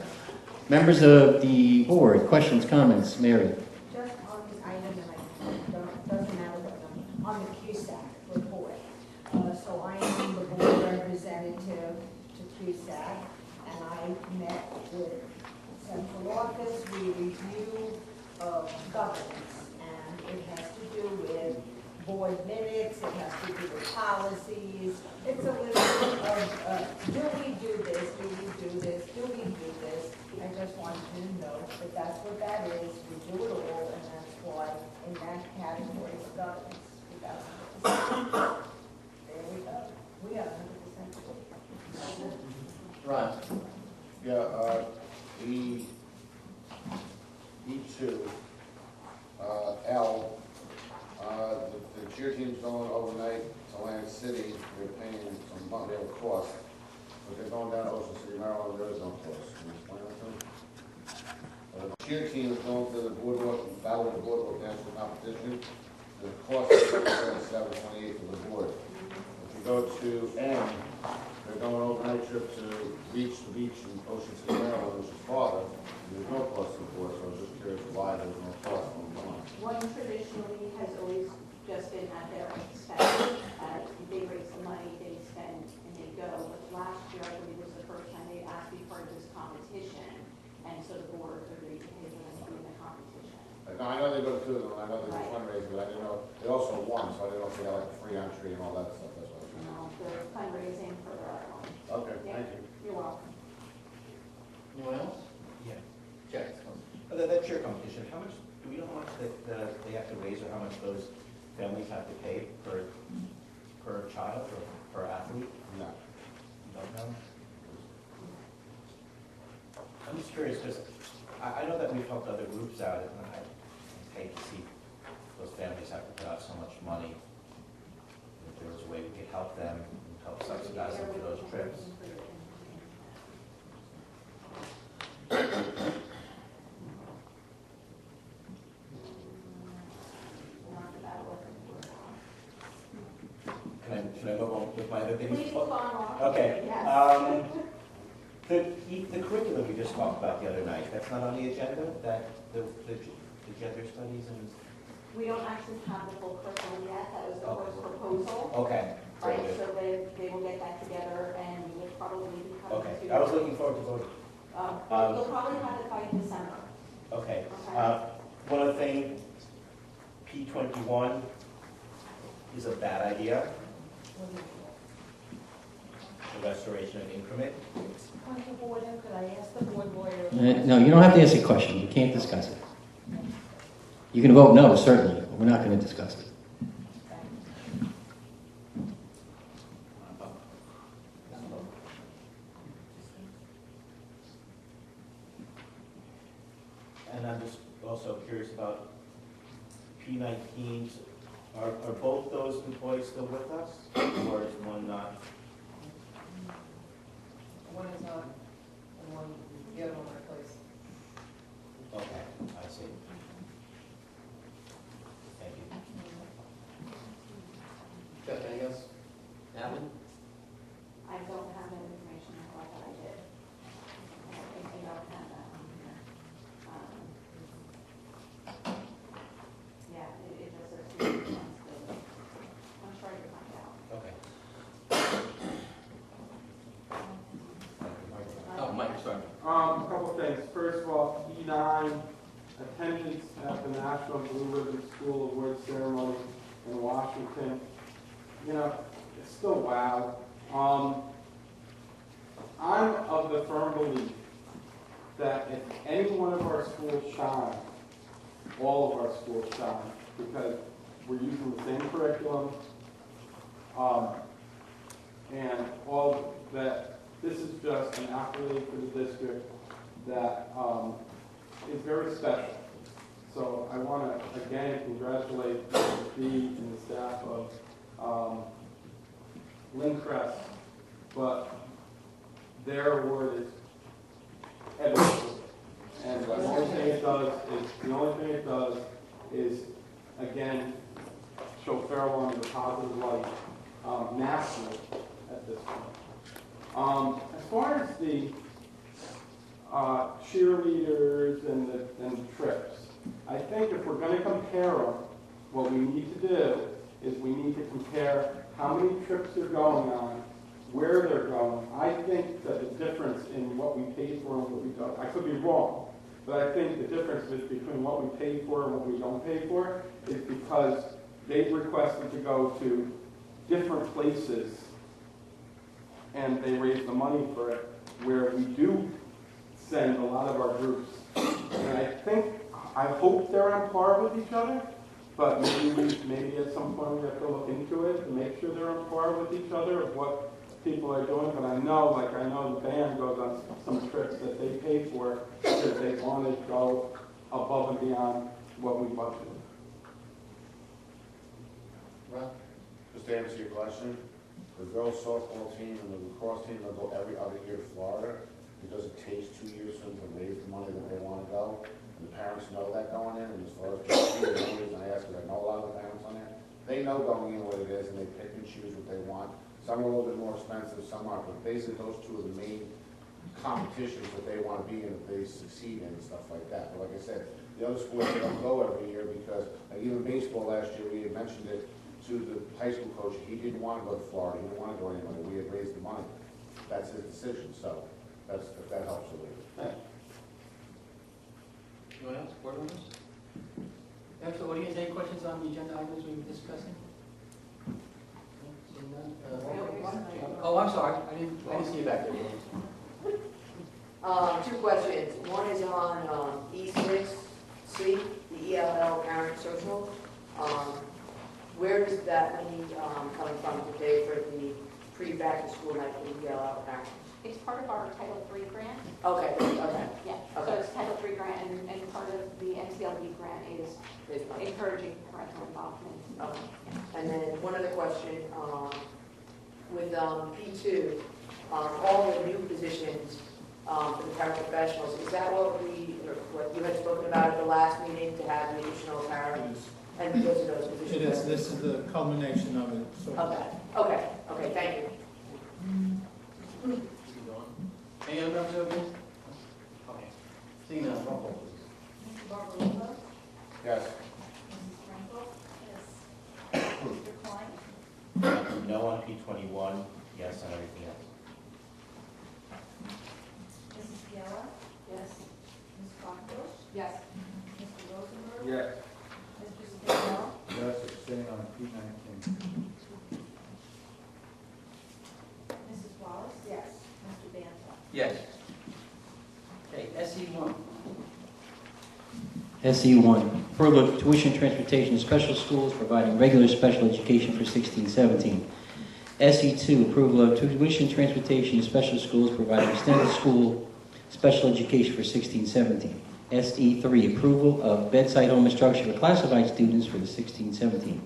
Members of the board, questions, comments? Mary? Just on the item, and it doesn't matter what, on the CUSAC report. So I am the board representative to CUSAC, and I met with central office. We review governance, and it has to do with board minutes, it has to do with policies. It's a little bit of, do we do this, do we do this, do we do this? I just want you to know that that's what that is. We do it all, and that's why in that category of governance, we got 100%. There we go. We got 100%. Right. Yeah, E2, L, the cheer team's going overnight to Atlantic City. They're paying some money, they have a cost, but they're going down to Ocean City, Maryland. There is no cost. Can you explain that to me? The cheer team is going to the boardwalk, Battle of the Boardwalk National Competition. The cost is $728 for the board. If you go to M, they're going overnight trip to the beach in Ocean City, Maryland, which is farther. There's no cost to the board, so I was just curious why there's no cost on one. One traditionally has always just been at their expense. They raise the money, they spend, and they go. But last year, I believe, was the first time they asked me for this competition, and so the board agreed to pay for them to be in the competition. No, I know they go to two of them, I know they do fundraising, but I didn't know, they also won, so I didn't know if they had like a free entry and all that stuff, that's what I was trying to No, they're fundraising for their own. Okay, Yeah. thank you. You're welcome. Anyone else? Yeah. Jack. That cheer competition, how much, do we know how much that they have to raise, or how much those families have to pay per child or per athlete? No. You don't know? I'm just curious, because I know that we've helped other groups out, and I hate to see those families have to put out so much money. If there was a way we could help them, and help subsidize them for those trips. Should I go on with my other things? Please move on. Okay. Yes. The curriculum we just talked about the other night, that's not on the agenda, that the gender studies and... We don't actually have the full curriculum yet. That was the first proposal. Okay. Right, so they will get that together, and we will probably be coming to... Okay, I was looking forward to voting. You'll probably have it by December. Okay. Okay. One other thing, P21 is a bad idea. The restoration of increment. Point of order, could I ask the board lawyer? No, you don't have to ask a question. You can't discuss it. You can vote no, certainly, but we're not going to discuss it. And I'm just also curious about P19s. Are both those employees still with us, or is one not? One is not, and one, the other one replaced. Okay, I see. Thank you. Jeff, anything else? Alan? I don't have that information. I thought that I did. I think we don't have that on here. Yeah, it just says 2 responsibility. I'm sure I can find out. Okay. A couple things. First of all, E9, attendance at the National Blue Ribbon School Award Ceremony in Washington. You know, it's still wow. I'm of the firm belief that if any one of our schools shine, all of our schools shine, because we're using the same curriculum, and all that. This is just an accolade for the district that is very special. So I want to again congratulate the dean and the staff of Lincrest, but their award is everything. And the only thing it does is again show Fairlawn in a positive light nationally at this point. As far as the cheerleaders and the trips, I think if we're going to compare them, what we need to do is we need to compare how many trips they're going on, where they're going. I think that the difference in what we paid for and what we don't, I could be wrong, but I think the difference between what we paid for and what we don't pay for is because they've requested to go to different places and they raise the money for it, where we do send a lot of our groups. And I hope they're on par with each other, but maybe at some point we have to look into it to make sure they're on par with each other of what people are doing. But I know the band goes on some trips that they pay for because they want to go above and beyond what we budgeted. Well, just to answer your question, the girls softball team and the lacrosse team will go every other year to Florida because it takes 2 years for them to raise the money that they want to go. And the parents know that going in, and as far as the numbers, and I ask because I know a lot of the parents on there, they know going in what it is and they pick and choose what they want. Some are a little bit more expensive, some aren't, but basically those two are the main competitions that they want to be in, that they succeed in and stuff like that. But like I said, the other sports they don't go every year because, like even baseball last year, we had mentioned it to the high school coach. He didn't want to go to Florida, he didn't want to go anywhere. We had raised the money. That's his decision, so that's, if that helps a little. Anyone else, board members? Next, audience, any questions on the agenda items we were discussing? Seeing none? Oh, I'm sorry, I didn't see you back there. Two questions. One is on E6C, the ELL Parent Social. Where is that money coming from to pay for the pre-back-to-school night for the ELL parents? It's part of our Title III grant. Okay, okay. Yeah, so it's Title III grant, and part of the NCLB grant is encouraging parental involvement. Okay. And then one other question, with P2, all the new positions for the paraprofessionals, is that what you had spoken about at the last meeting, to have the additional para? And because of those positions? It is. This is the culmination of it. So. Okay, thank you. Any other observations? Okay. Seeing none, roll call, please. Mr. Barbarossa? Yes. Mrs. Frankel? Yes. Mr. Klein? No on P21, yes on everything else. Mrs. Biella? Yes. Ms. Cockbush? Yes. Mr. Rosenberg? Yes. Mr. Spadell? Yes, abstain on P19. Mrs. Wallace? Yes. Mr. Banta? Yes. Okay, SE1. SE1, approval of tuition transportation in special schools providing regular special education for 16-17. SE2, approval of tuition transportation in special schools providing extended school special education for 16-17. SE3, approval of bedside home instruction for classified students for the 16-17.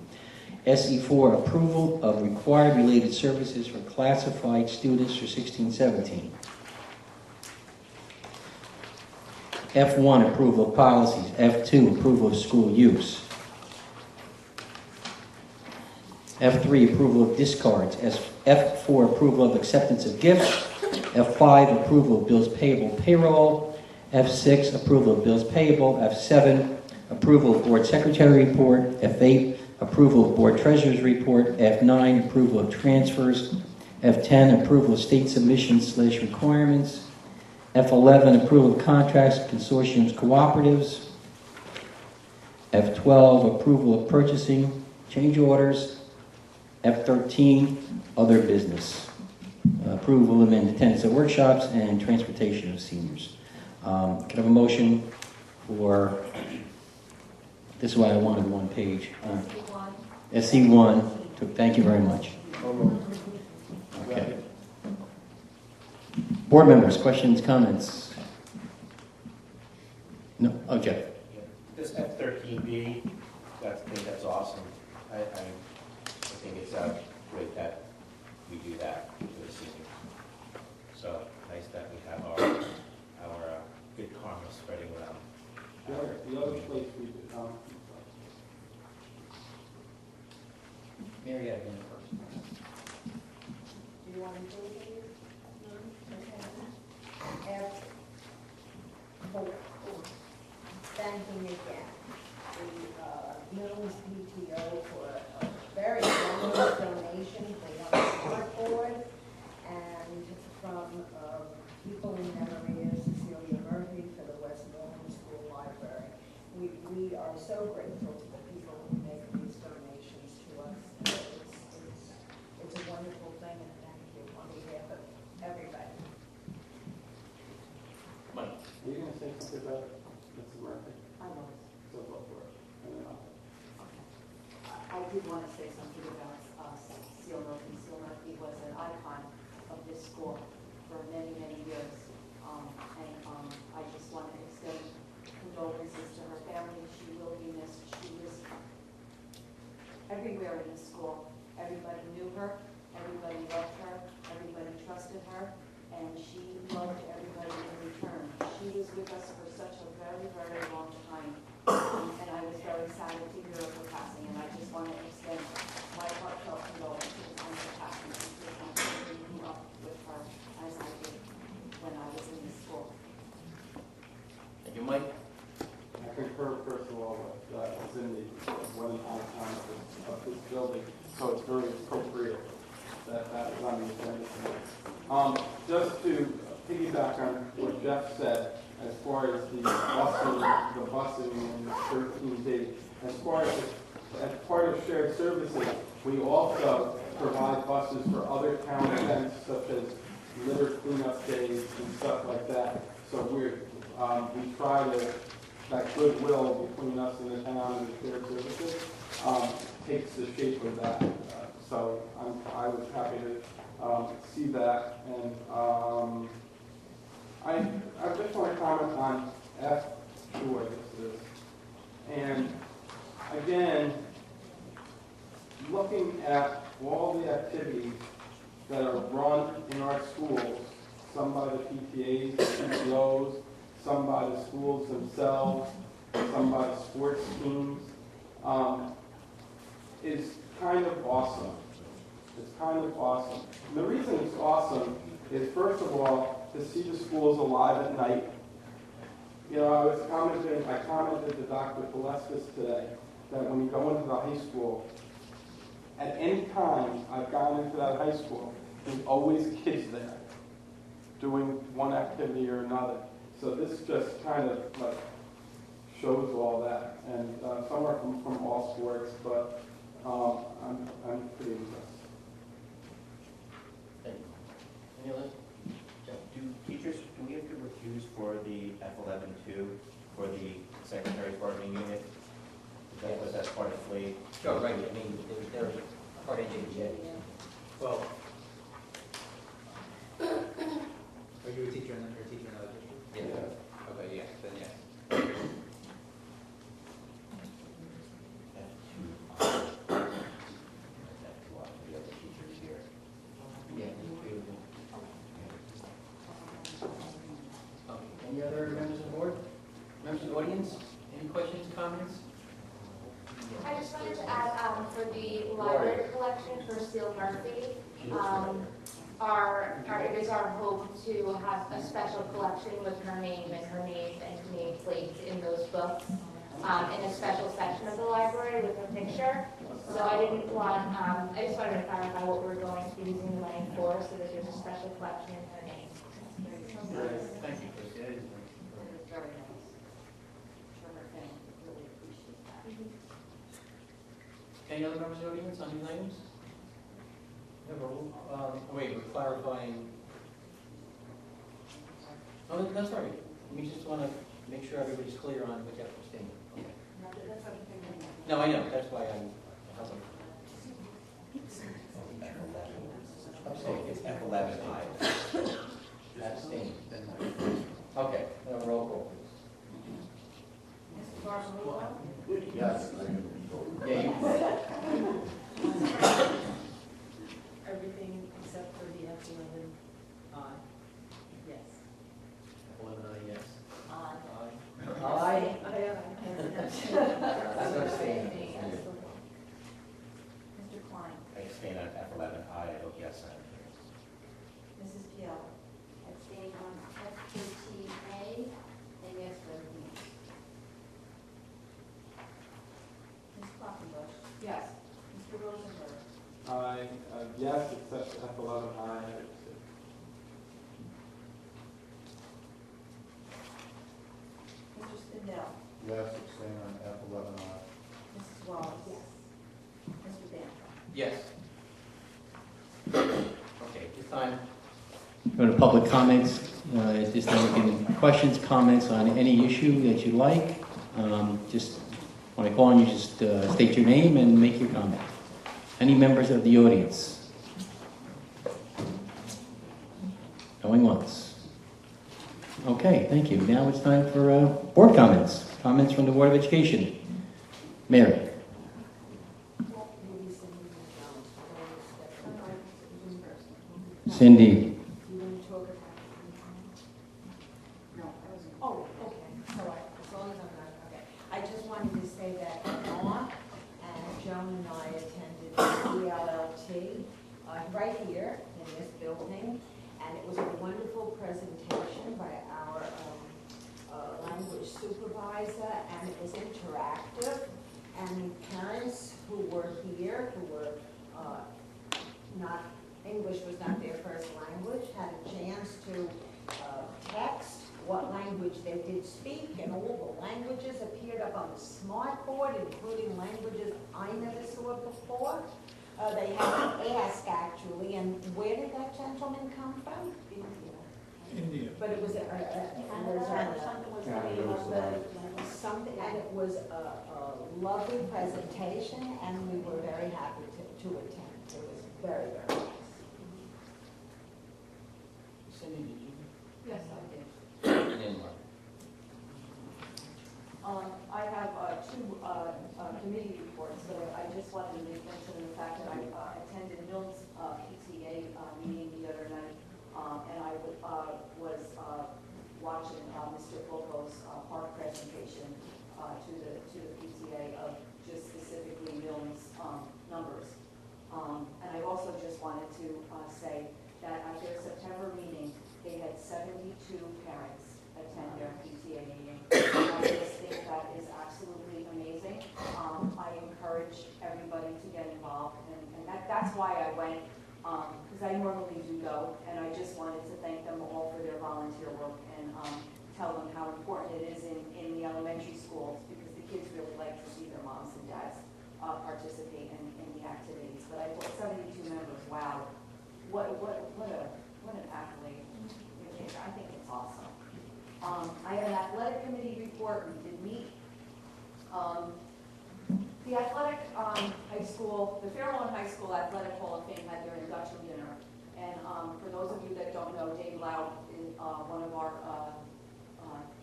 SE4, approval of required related services for classified students for 16-17. F1, approval of policies. F2, approval of school use. F3, approval of discards. F4, approval of acceptance of gifts. F5, approval of bills payable payroll. F6, approval of bills payable. F7, approval of board secretary report. F8, approval of board treasurer's report. F9, approval of transfers. F10, approval of state submissions / requirements. F11, approval of contracts, consortiums, cooperatives. F12, approval of purchasing, change orders. F13, other business. Approval of attendance at workshops and transportation of seniors. Can I have a motion for, this is why I wanted one page. SC1, thank you very much. Okay. Board members, questions, comments? No? Okay. This F13B, I think that's awesome. I think it's great that we do that for the seniors. So nice that we have our good karma spreading around. The other place we did, Mary got again first. Do you want to do it? F, thanking again the Mills PTO for a very generous donation for one smartboard, and from people in memory of Cecilia Murphy for the Westmoreland School Library. We are so grateful to the people who make these donations to us. It's a wonderful thing, and thank you on behalf of everybody. Mike? are you going to say something about Mrs. Murphy? I was. So go for it. And then I'll- I did want to say something about Seal Murphy. Seal Murphy was an icon of this school for many, many years. I just want to extend condolences to her family. She will be missed. She was everywhere in the school. Everybody knew her. Everybody loved her. Everybody trusted her. And she loved everybody in return. She was with us for such a very, very long time. And I was very saddened to hear of her passing. And I just want to extend my heartfelt condolences on her passing. Because I grew up with her as I did when I was in the school. Thank you, Mike. I concur, first of all, with Cindy, what an icon of this building, so it's very appropriate that that was on the agenda tonight. Just to piggyback on what Jeff said, as far as the busing in the 13D, as part of shared services, we also provide buses for other town events such as litter cleanup days and stuff like that. So we try to, that goodwill between us and the town and the shared services takes the shape of that. So I was happy to see that. And I just want to comment on F2, I guess it is. And again, looking at all the activities that are run in our schools, some by the PTAs, PTOs, some by the schools themselves, some by the sports teams, is kind of awesome. It's kind of awesome. And the reason it's awesome is, first of all, to see the schools alive at night. You know, I commented to Dr. Valeskas today that when you go into the high school, at any time I've gone into that high school, there's always kids there doing one activity or another. So this just kind of like shows all that. And some are from all sports, but I'm pretty impressed. Thank you. Any other? Do teachers, do we have to recuse for the F11-2 for the secretary bargaining unit? Was that part of FLE? Sure, right. I mean, they're part of JPA. Well, are you a teacher in another district? Yeah. Okay, yes, then yes. The other teachers here. Yeah. Any other members of the board? Members of the audience? Any questions, comments? I just wanted to add, for the library collection for Seal Murphy, it is our hope to have a special collection with her name and her nameplate in those books, in a special section of the library with her picture. So I just wanted to clarify what we're going to be using the money for, so that there's a special collection in her name. Thank you, Christie. That is very- It was very nice. Terrific, really appreciate that. Any other members of the audience on these items? Wait, we're clarifying. Oh, that's right. We just want to make sure everybody's clear on what you have to abstain. Okay. No, I know, that's why I'm. It's F11I. Abstain. Okay, roll call, Mr. Barbarola? Yes. please. Yeah, you. Everything except for the F11I. Yes. Yes. Aye. Aye. That's what I'm saying. Mr. Klein? I abstain on F11I. I vote yes on it. Mrs. Piell? Abstaining on FKTA and yes for everything. Ms. Kloppenbush? Yes. Mr. Rosenberg? Yes, except F11I. Mr. Spindell? Yes, abstain on F11I. Mrs. Wallace? Yes. Mr. Danforth? Yes. Okay, this time. Go to public comments. At this time, we can questions, comments on any issue that you like. Just when I call on you, just state your name and make your comment. Any members of the audience? Going once. Okay, thank you. Now it's time for board comments. Comments from the Board of Education. Mary. Cindy. You want to talk about No, I wasn't. Oh, okay, so as long as I'm not, okay. I just wanted to say that Dawn and Joan and I attended the ELLT right here in this building, and it was a wonderful presentation by our language supervisor, and it was interactive, and parents who were here, who were not, English was not their first language, had a chance to text what language they did speak, and all the languages appeared up on the smart board, including languages I never saw before. They had to ask, actually, and where did that gentleman come from? India. But it was a Something was the name of the. something, and it was a lovely presentation, and we were very happy to attend. It was very, very nice. Cindy, did you? Yes, I did. And then Mark. I have two committee reports, so I just wanted to make mention of the fact that I attended Mills PTA meeting the other night, and I was watching Mr. Floco's park presentation to the PTA of just specifically Mills numbers. And I also just wanted to say that at their September meeting, they had 72 parents attend their PTA meeting. I just think that is absolutely amazing. I encourage everybody to get involved, and that's why I went, because I normally do go, and I just wanted to thank them all for their volunteer work and tell them how important it is in the elementary schools, because the kids really like to see their moms and dads participate in the activities. But I thought 72 members, wow, what an accolade. I think it's awesome. I have an athletic committee report. We did meet. The athletic high school, the Fairlawn High School Athletic Hall of Fame had their induction dinner. And for those of you that don't know, Dave Loud is one of our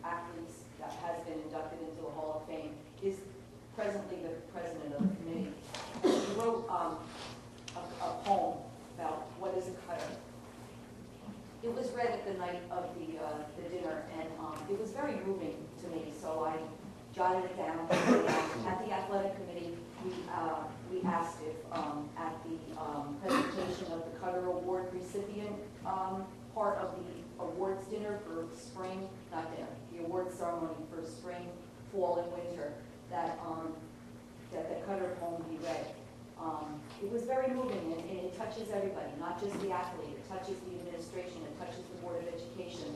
athletes that has been inducted into the Hall of Fame, is presently the president of the committee. And he wrote a poem about what is a cutter. It was read at the night of the dinner, and it was very moving to me, so I jotted it down. At the athletic committee, we asked if at the presentation of the Cutter Award recipient part of the awards dinner for spring, not dinner, the awards ceremony for spring, fall, and winter, that the Cutter poem be read. It was very moving, and it touches everybody, not just the athlete. It touches the administration. It touches the Board of Education.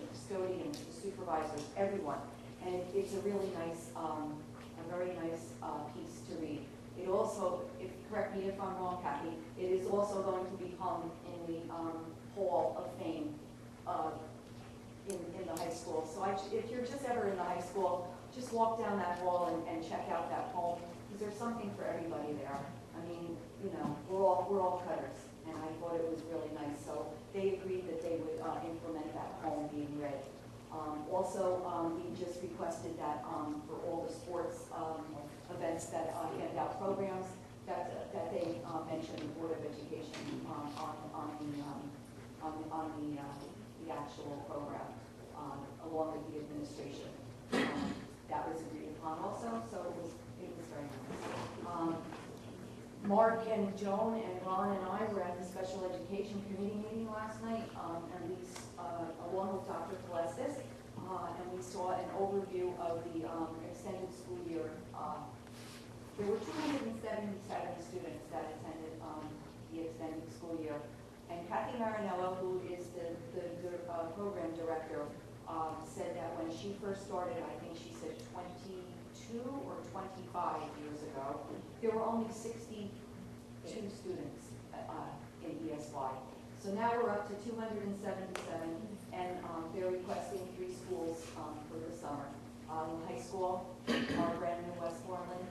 supervisors, everyone. And it's a really nice, a very nice piece to read. It also, correct me if I'm wrong, Kathy, it is also going to be hung in the Hall of Fame in the high school. So if you're just ever in the high school, just walk down that hall and check out that poem, because there's something for everybody there. I mean, you know, we're all cutters, and I thought it was really nice. So they agreed that they would implement that poem being read. Also, we just requested that for all the sports events that hand out programs, that they mention the Board of Education on the actual program, along with the administration. That was agreed upon also, so it was very nice. Mark and Joan and Ron and I were at the Special Education Committee meeting last night, and we, along with Dr. Kalestis, and we saw an overview of the extended school year. There were 277 students that attended the extended school year. And Kathy Marinello, who is the program director, said that when she first started, I think she said 22 or 25 years ago, there were only 62 students in ESY. So now we're up to 277, and they're requesting 3 schools for the summer. High school, our brand new Westmoreland,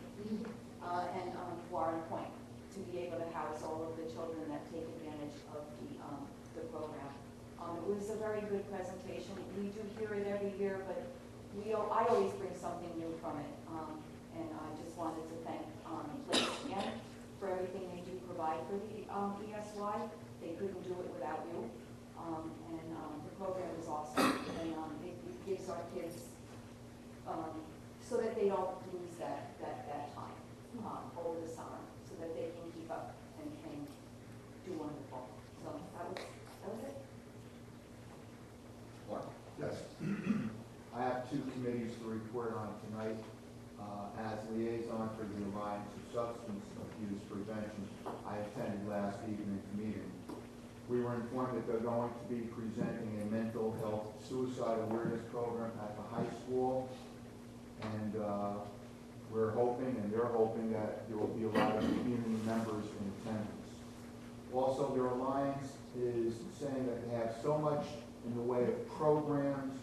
and Warren Point, to be able to house all of the children that take advantage of the program. It was a very good presentation. We do hear it every year, but I always bring something new from it. And I just wanted to thank Liz again for everything they do provide for the ESY. They couldn't do it without you. And the program is awesome. And it gives our kids, so that they don't lose that time over the summer, so that they can keep up and do wonderful. So that was it. Yes. I have 2 committees to report on tonight. As liaison for the Alliance of Substance Abuse Prevention, I attended last evening's meeting. We were informed that they're going to be presenting a mental health suicide awareness program at the high school. And we're hoping, and they're hoping, that there will be a lot of community members in attendance. Also, their alliance is saying that they have so much in the way of programs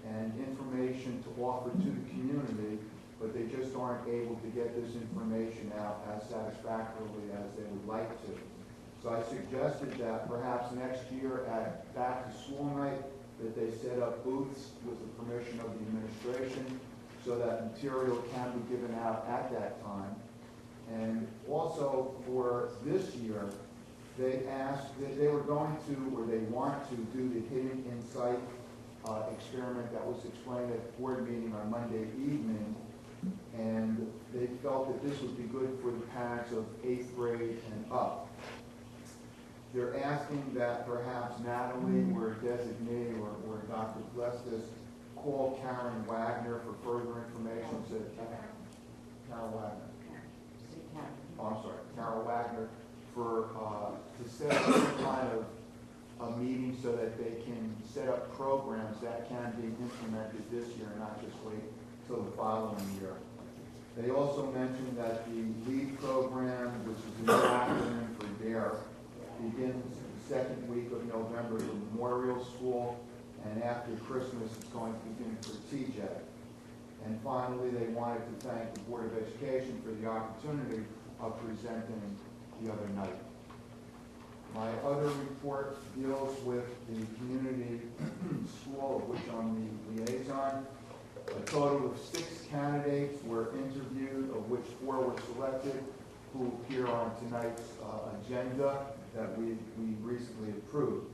and information to offer to the community, but they just aren't able to get this information out as satisfactorily as they would like to. So I suggested that perhaps next year at Back to School Night, that they set up booths with the permission of the administration, so that material can be given out at that time. And also for this year, they asked that they were going to, or they want to, do the Hidden Insight experiment that was explained at the board meeting on Monday evening. And they felt that this would be good for the parents of 8th grade and up. They're asking that perhaps Natalie, or designee, or Dr. Kalestis, call Karen Wagner for further information. Karen Wagner. Oh, I'm sorry, Karen Wagner, for to set up some kind of a meeting so that they can set up programs that can be implemented this year and not just wait till the following year. They also mentioned that the LEAD program, which is a new acronym for DARE, begins the 2nd week of November at Memorial School, and after Christmas it's going to begin for TJ. And finally, they wanted to thank the Board of Education for the opportunity of presenting the other night. My other report deals with the community school, of which I'm the liaison. A total of 6 candidates were interviewed, of which 4 were selected, who appear on tonight's agenda that we recently approved.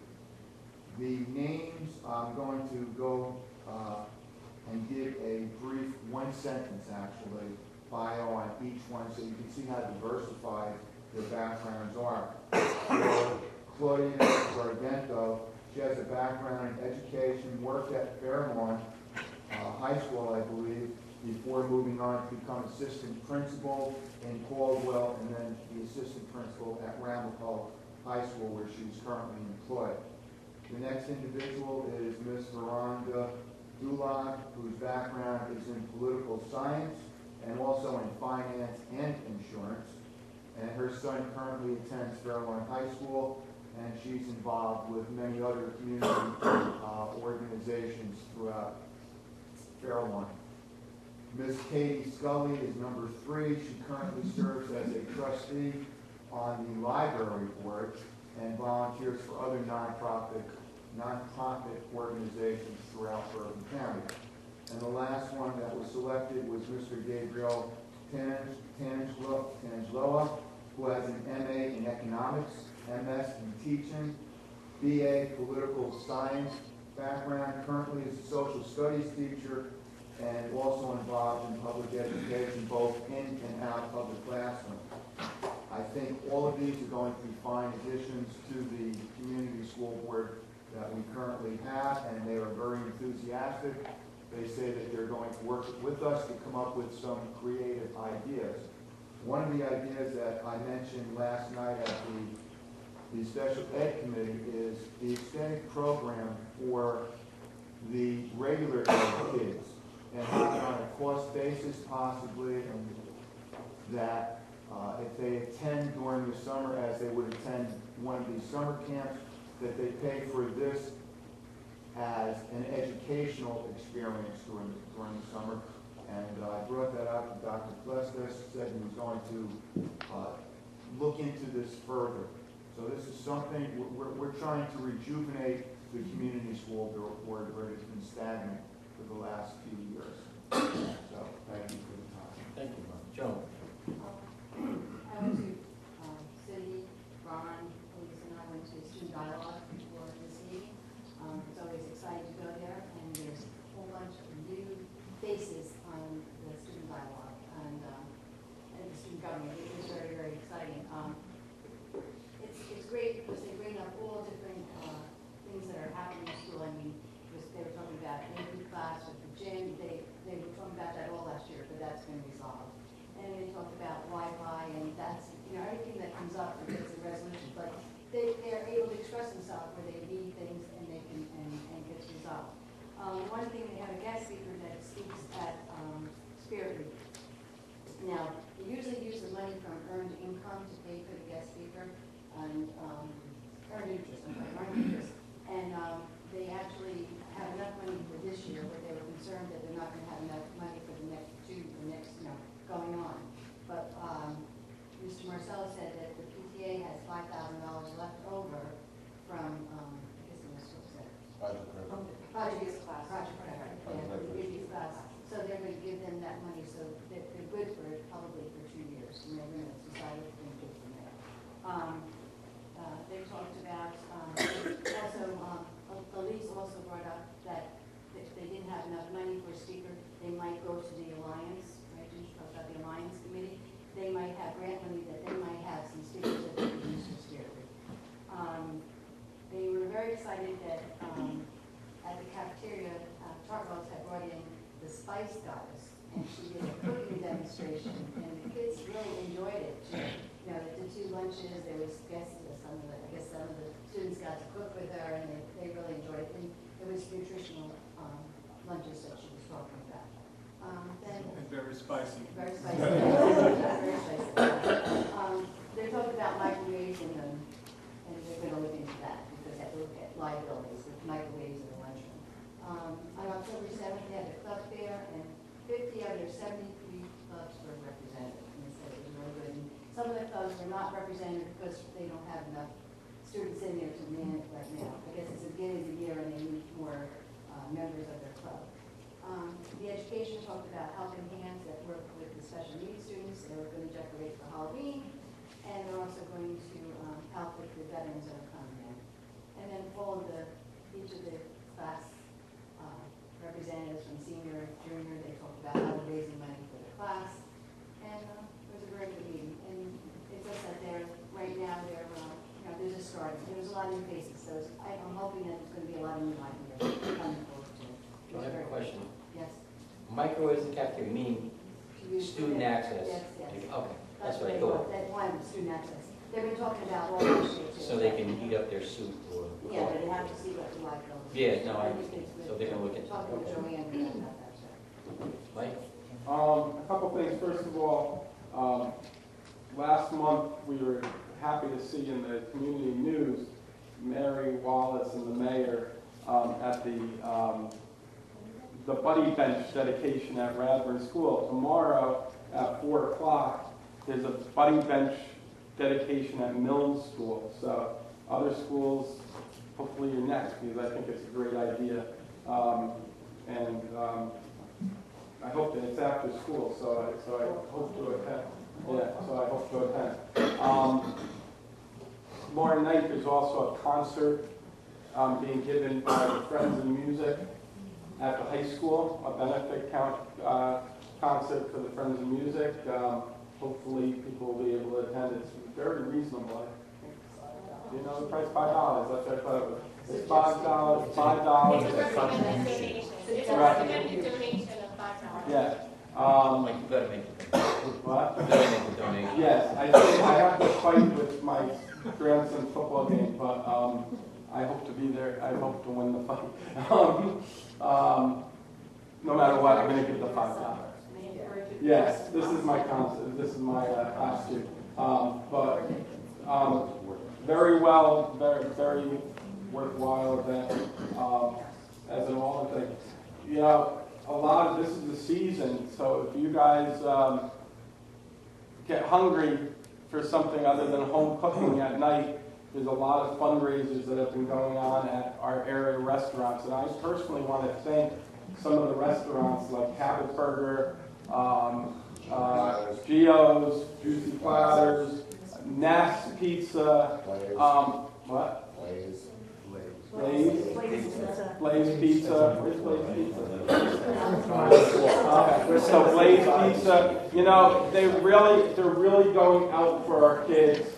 The names, I'm going to go and give a brief 1-sentence, actually, bio on each one so you can see how diversified their backgrounds are. Claudia Sargento, she has a background in education, worked at Fairmont High School, I believe, before moving on to become assistant principal in Caldwell and then the assistant principal at Ramapo High School, where she's currently employed. The next individual is Ms. Veranda Dulon, whose background is in political science and also in finance and insurance. And her son currently attends Fairlawn High School, and she's involved with many other community organizations throughout Fairlawn. Ms. Katie Scully is number 3. She currently serves as a trustee on the library board and volunteers for other nonprofit organizations throughout Bergen County. And the last one that was selected was Mr. Gabriel Tangloa, who has an MA in economics, MS in teaching, BA political science background, currently is a social studies teacher, and also involved in public education, both in and out of the classroom. I think all of these are going to be fine additions to the community school board that we currently have, and they are very enthusiastic. They say that they're going to work with us to come up with some creative ideas. One of the ideas that I mentioned last night at the Special Ed Committee is the extended program for the regular ed kids, and have it on a cost basis possibly, and that if they attend during the summer as they would attend one of these summer camps, that they pay for this as an educational experience during the summer. And I brought that up to Dr. Plestis, said he was going to look into this further. So this is something, we're trying to rejuvenate the community school board where it's been stagnant for the last few years. So thank you for the time. Thank you, Mark. Joe? I went to City, Ron, Elise, and I went to student dialogue for this meeting. It's always exciting to go there, and there's a whole bunch of new faces on the student dialogue and the student government. It was very, very exciting. It's great because they bring up all different things that are happening in school. I mean, they were talking about AP class with the gym. They were talking about that all last year, but that's been resolved. And they talked about Wi-Fi, and that's, everything that comes up and gets a resolution. But they're able to express themselves where they need things and they can and gets resolved. One thing, they have a guest speaker that speaks at Spirit Week. Now, they usually use the money from earned income to pay for the guest speaker, and earned interest, and they actually have enough money for this year, but they were concerned that they're not going to have enough money for the next going on. But Mr. Marcel said that the PTA has $5,000 left over from, I guess it was Project class. So they're going to give them that money, so they're good for it probably for 2 years, and they're going to decide what they're going to do from there. They talked about also, Elise also brought up that if they didn't have enough money for a speaker, they might go to the Alliance, right? Didn't you talk about the Alliance Committee? They might have grant money that they might have some speakers that they could use for Spirit Week. They were very excited that at the cafeteria, Charles had brought in the Spice Goddess, and she did a cooking demonstration, and the kids really enjoyed it. The 2 lunches, there was guests, some of the students got to cook with her, and they really enjoyed it. And it was nutritional lunches that she was talking about. And very spicy. Very spicy. Very spicy. They're talking about microwaves and they're going to look into that because they have to look at liabilities with microwaves in the lunchroom. On October 7th, they had a club fair, and 50 out of their 73 clubs were represented. And they said it was really good. And some of the clubs were not represented because they don't have enough students in there to man it right now. I guess it's the beginning of the year and they need more members of their club. The education talked about helping hands that work with the special needs students. They were going to decorate for Halloween, and they're also going to help with the veterans that are coming in. And then each of the class representatives from senior, junior, they talked about how they're raising money for the class. And it was a very good meeting. And it's just that right now, they're just starting. There's a lot of new faces, so I'm hoping that it's going to be a lot of new ideas coming forward too. I have a question. Yes. Microwaves in cafeteria, meaning student access? Yes. Okay, that's what I they thought. want. They want student access. They've been talking about all that shit too. So they can heat up their soup or. Yeah, but they have to see what you like. though. Yeah, no, I think understand. it's So they're gonna look at. Talking with Joanne about that shit. Mike? A couple things. First of all, last month we were happy to see in the community news Mary Wallace and the mayor at the Buddy Bench dedication at Radburn School. Tomorrow at 4 o'clock, there's a Buddy Bench dedication at Mills School. So other schools, hopefully you're next, because I think it's a great idea. I hope that it's after school, so I hope to attend. Yeah, so I hope to attend. Tomorrow night, there's also a concert being given by the Friends of Music at the high school, a benefit concert for the Friends of Music. Hopefully, people will be able to attend. It's very reasonable. You know the price? $5. That's what I thought it was. It's $5. $5. It's a recommended donation. It's a Right. recommended donation of $5. Yeah. Mike, you better make the What? You better make the donation. Yes, I think I have to fight with my grandson's football game, but I hope to be there. I hope to win the fight. No matter what, I'm going to give the $5. Yes, this is my concert. This is my costume. Very well, very worthwhile event. As an all thing, you know, this is the season. So if you guys get hungry for something other than home cooking at night, there's a lot of fundraisers that have been going on at our area restaurants. And I personally want to thank some of the restaurants like Cabot Burger, Gio's, Juicy Platters, Nest Pizza, what? Blaze Pizza. Where's Blaze Pizza? So Blaze Pizza, you know, they're really going out for our kids,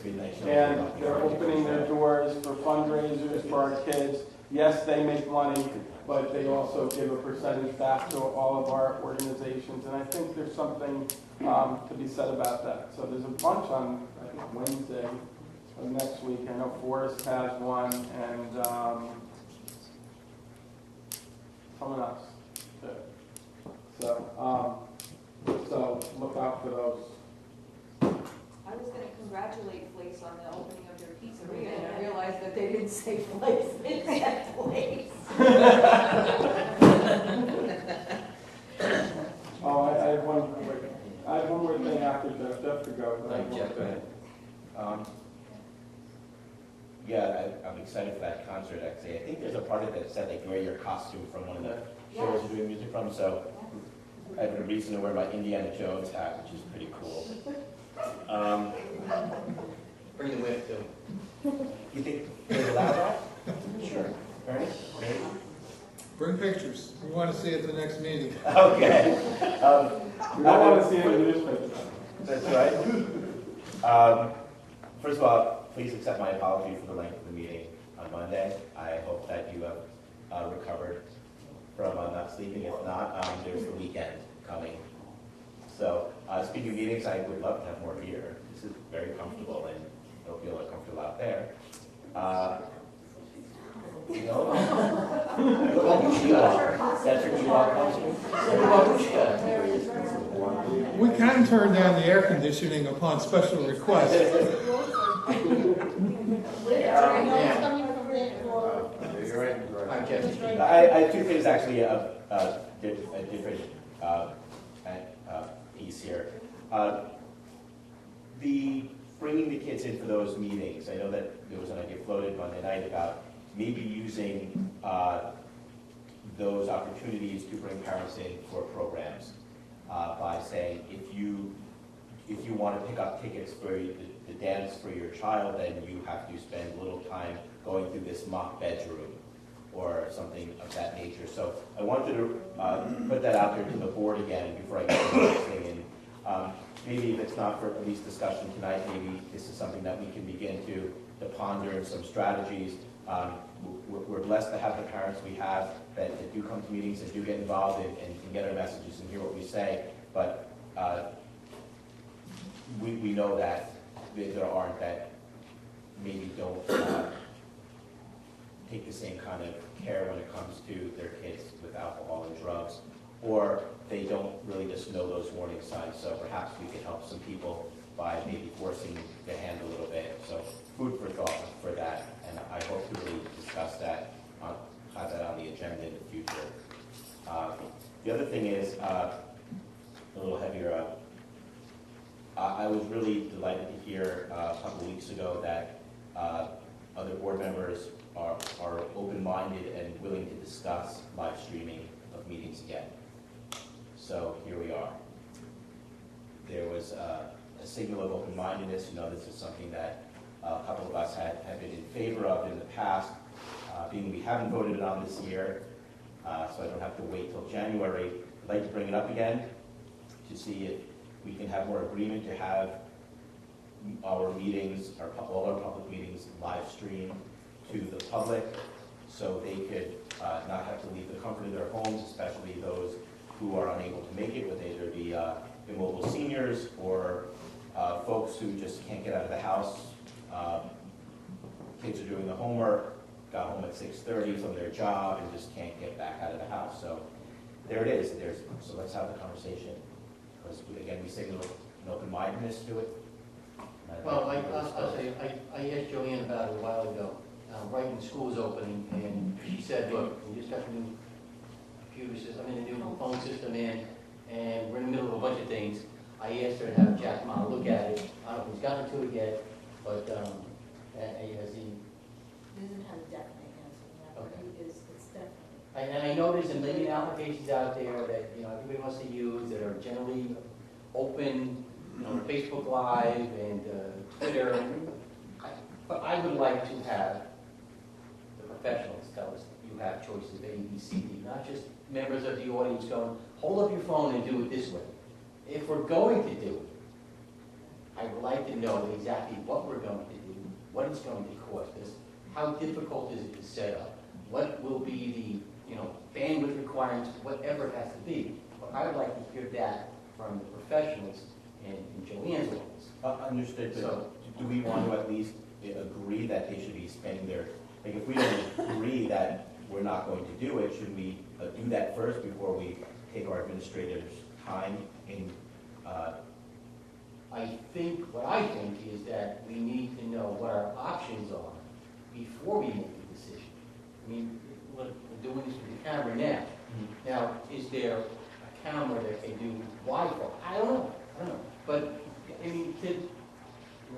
and they're opening their doors for fundraisers for our kids. Yes, they make money, but they also give a percentage back to all of our organizations, and I think there's something to be said about that. So there's a bunch on, I think, Wednesday of next week. I know Forrest has one, and someone else too. So look out for those. I was gonna congratulate Place on the opening of their pizzeria, and I realized that they didn't say Place, they said Place. I have one more thing after Jeff to go. Jeff, go ahead. Yeah, I'm excited for that concert, actually. I think there's a part of it that said like wear your costume from one of the shows you're doing music from, so I have a reason to wear my Indiana Jones hat, which is pretty cool. Bring the whip too. You think they're allowed that? Sure. Ernie? Maybe? Bring pictures. We want to see it at the next meeting. Okay. We don't want to see it in the newspaper. That's right. First of all, please accept my apology for the length of the meeting on Monday. I hope that you have recovered from not sleeping. If not, there's the weekend coming. So, speaking of meetings, I would love to have more here. This is very comfortable, and I hope you'll feel comfortable out there. You know, look like a Chihuahua. That's your Chihuahua costume. We can turn down the air conditioning upon special request. I have two things actually, a different piece here. The bringing the kids in for those meetings, I know that there was an idea floated Monday night about maybe using those opportunities to bring parents in for programs by saying if you want to pick up tickets for the dance for your child, then you have to spend a little time going through this mock bedroom or something of that nature. So I wanted to put that out there to the board again before I get to the next thing. And maybe if it's not for at least discussion tonight, maybe this is something that we can begin to ponder some strategies. We're blessed to have the parents we have that do come to meetings and do get involved and get our messages and hear what we say. But we know that there aren't that maybe don't take the same kind of care when it comes to their kids with alcohol and drugs, or they don't really just know those warning signs. So perhaps we can help some people by maybe forcing the hand a little bit. So food for thought for that, and I hope to really discuss that, have that on the agenda in the future. The other thing is, a little heavier up, I was really delighted to hear a couple weeks ago that other board members are open-minded and willing to discuss live streaming of meetings again. So here we are. There was a signal of open-mindedness. You know, this is something that a couple of us have been in favor of in the past, being we haven't voted it on this year, so I don't have to wait till January. I'd like to bring it up again to see if we can have more agreement to have our meetings, all our public meetings, live streamed to the public, so they could not have to leave the comfort of their homes, especially those who are unable to make it, whether either be immobile seniors or folks who just can't get out of the house. Kids are doing the homework, got home at 6:30 from their job and just can't get back out of the house. So there it is. So let's have the conversation. Because again, we signal an open-mindedness to it. Well, I'll say, I asked Joanne about it a while ago, right when school was opening, and she said, look, we just got the new computer system, the new phone system in, and we're in the middle of a bunch of things. I asked her to have Jack Ma look at it. I don't know if he's gotten to it yet, but has he? He doesn't have a definite answer to that, but it's definitely. And I know there's a million applications out there that, everybody wants to use that are generally open, Facebook Live and Twitter. But I would like to have the professionals tell us you have choices A, B, C, D, not just members of the audience going, hold up your phone and do it this way. If we're going to do it, I would like to know exactly what we're going to do, what it's going to cost us, how difficult is it to set up, what will be the bandwidth requirements, whatever it has to be. But I would like to hear that from the professionals in Joanne's office. Understood, but do we want to at least agree that they should be spending their, like if we don't agree that we're not going to do it, should we do that first before we take our administrators' time in What I think is that we need to know what our options are before we make the decision. We're doing this with the camera now. Now, is there a camera that can do Wi-Fi? I don't know. But,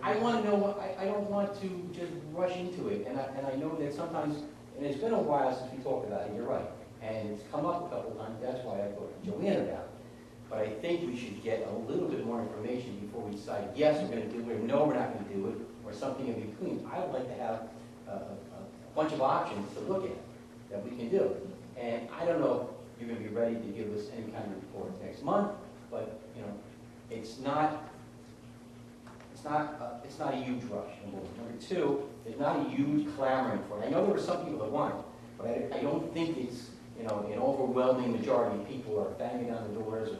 I want to know, I don't want to just rush into it. And I know that sometimes, and it's been a while since we talked about it, you're right. And it's come up a couple of times, that's why I talked to Joanne about it. But I think we should get a little bit more information before we decide, yes, we're going to do it, or no, we're not going to do it, or something in between. I would like to have a bunch of options to look at that we can do. And I don't know if you're going to be ready to give us any kind of report next month, but, it's not a huge rush, number one. Number two, there's not a huge clamoring for it. I know there are some people that want it, but I don't think it's, an overwhelming majority of people are banging down the doors or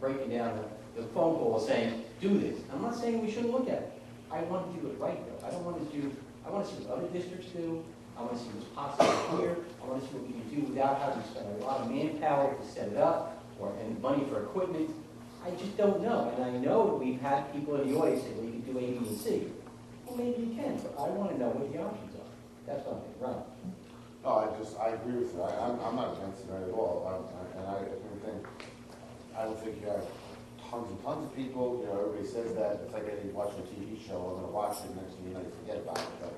breaking down the phone call saying, do this. I'm not saying we shouldn't look at it. I want to do it right, though. I want to see what other districts do. I want to see what's possible here. I want to see what we can do without having to spend a lot of manpower to set it up and money for equipment. I just don't know. And I know we've had people in the audience say, well, you can do A, B, and C. Well, maybe you can, but I want to know what the options are. That's what I'm thinking, right? No, I agree with you. I'm not against it at all. I would think you have tons and tons of people. Everybody says that. It's like any watching a TV show. I'm going to watch it, next thing you know, you forget about it.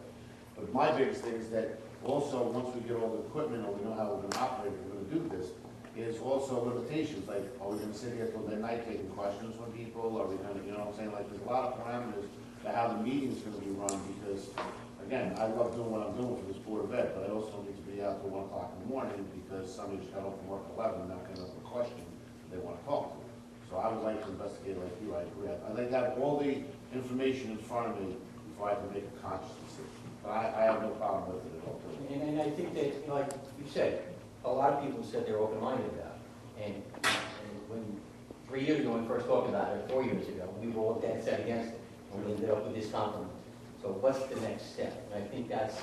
But my biggest thing is that also, once we get all the equipment or we know how we're going to operate, we're going to do this, is also limitations. Like, are we going to sit here till midnight taking questions from people? Are we going to, what I'm saying? Like, there's a lot of parameters to how the meeting's going to be run because, again, I love doing what I'm doing for this Board of Ed, but I also need to be out till 1 o'clock in the morning because somebody just got home from work at 11 and not going to have a question they want to talk to. So I would like to investigate like you. I agree. I'd like to have all the information in front of me before I can make a conscious decision. But I have no problem with it at all. And I think that, like you said, a lot of people said they're open-minded about it. And when 3 years ago, when we first talked about it, or 4 years ago, we were all dead set against it. And we ended up with this compromise. So what's the next step? And I think that's,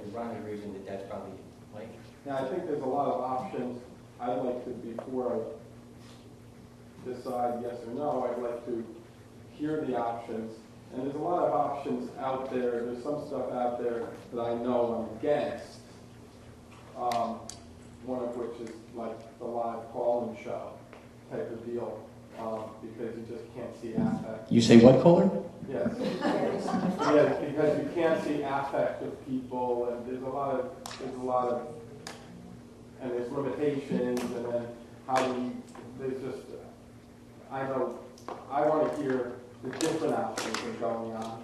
and Ron agrees with that, that's probably, Mike? Now, I think there's a lot of options. I'd like to, before I decide yes or no, I'd like to hear the options. And there's a lot of options out there. There's some stuff out there that I know I'm against. One of which is like the live call-in show type of deal, because you just can't see affect. You say what, caller? Yes. Yes, because you can't see affect of people, and there's a lot of, and there's limitations, and then how do you, there's just, I know, I want to hear the different options that are going on,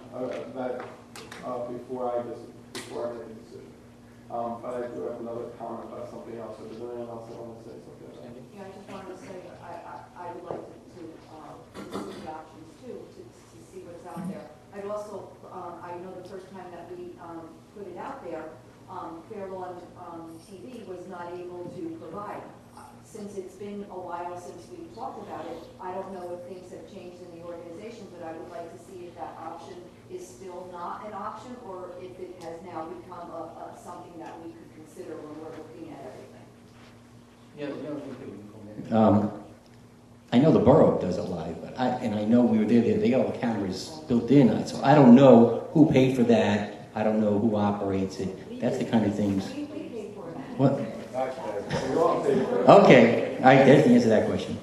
before I make a decision. But I do have another comment about something else. So does anyone else want to say something about it? Yeah, I just wanted to say, I would like to see the options too, to see what's out there. I'd also, I know the first time that we put it out there, Fair Lawn TV was not able to provide. Since it's been a while since we talked about it, I don't know if things have changed in the organization, but I would like to see if that option is still not an option, or if it has now become something that we could consider when we're looking at everything. I know the borough does it live, but I know we were there, they got all the cameras built in on it, so I don't know who paid for that, I don't know who operates it, that's the kind of things. What? Okay, that's the answer to that question.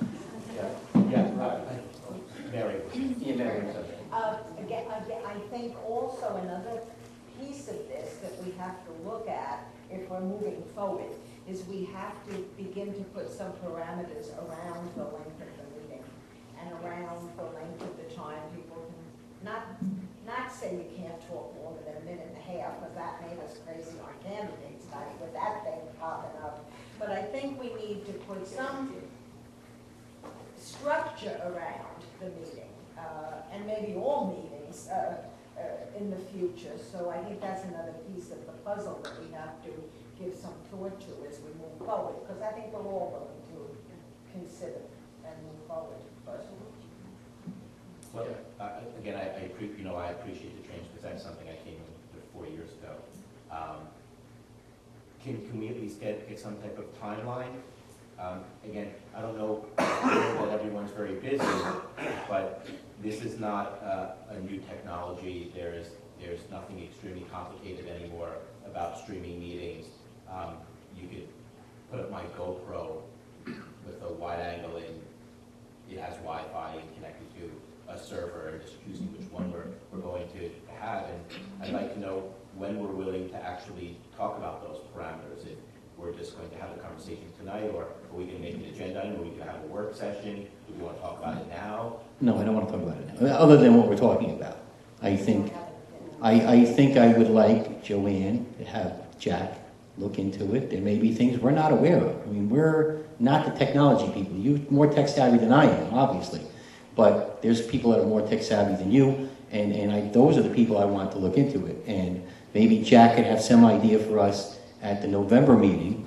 Mary. Yeah, Mary. Again, I think also another piece of this that we have to look at if we're moving forward is we have to begin to put some parameters around the length of the meeting and around the length of the time people can not say you can't talk longer than a minute and a half, because that made us crazy on candidates night with that thing popping up. But I think we need to put some structure around the meeting, and maybe all meetings in the future. So I think that's another piece of the puzzle that we have to give some thought to as we move forward, because I think we're all willing to consider and move forward. Well, again, I appreciate the change, because that's something I came in with 4 years ago. Can we at least get some type of timeline? Again, I don't know that everyone's very busy, but this is not a new technology. There's nothing extremely complicated anymore about streaming meetings. You could put up my GoPro with a wide angle, and it has Wi-Fi and connected to a server, and just choosing which one we're going to have. And I'd like to know when we're willing to actually talk about those parameters. If we're just going to have a conversation tonight, or are we going to make an agenda item, or we can have a work session? Do we want to talk about it now? No, I don't want to talk about it now, other than what we're talking about. I think I would like Joanne to have Jack look into it. There may be things we're not aware of. I mean, we're not the technology people. You're more tech savvy than I am, obviously. But there's people that are more tech savvy than you, and those are the people I want to look into it. And maybe Jack could have some idea for us at the November meeting,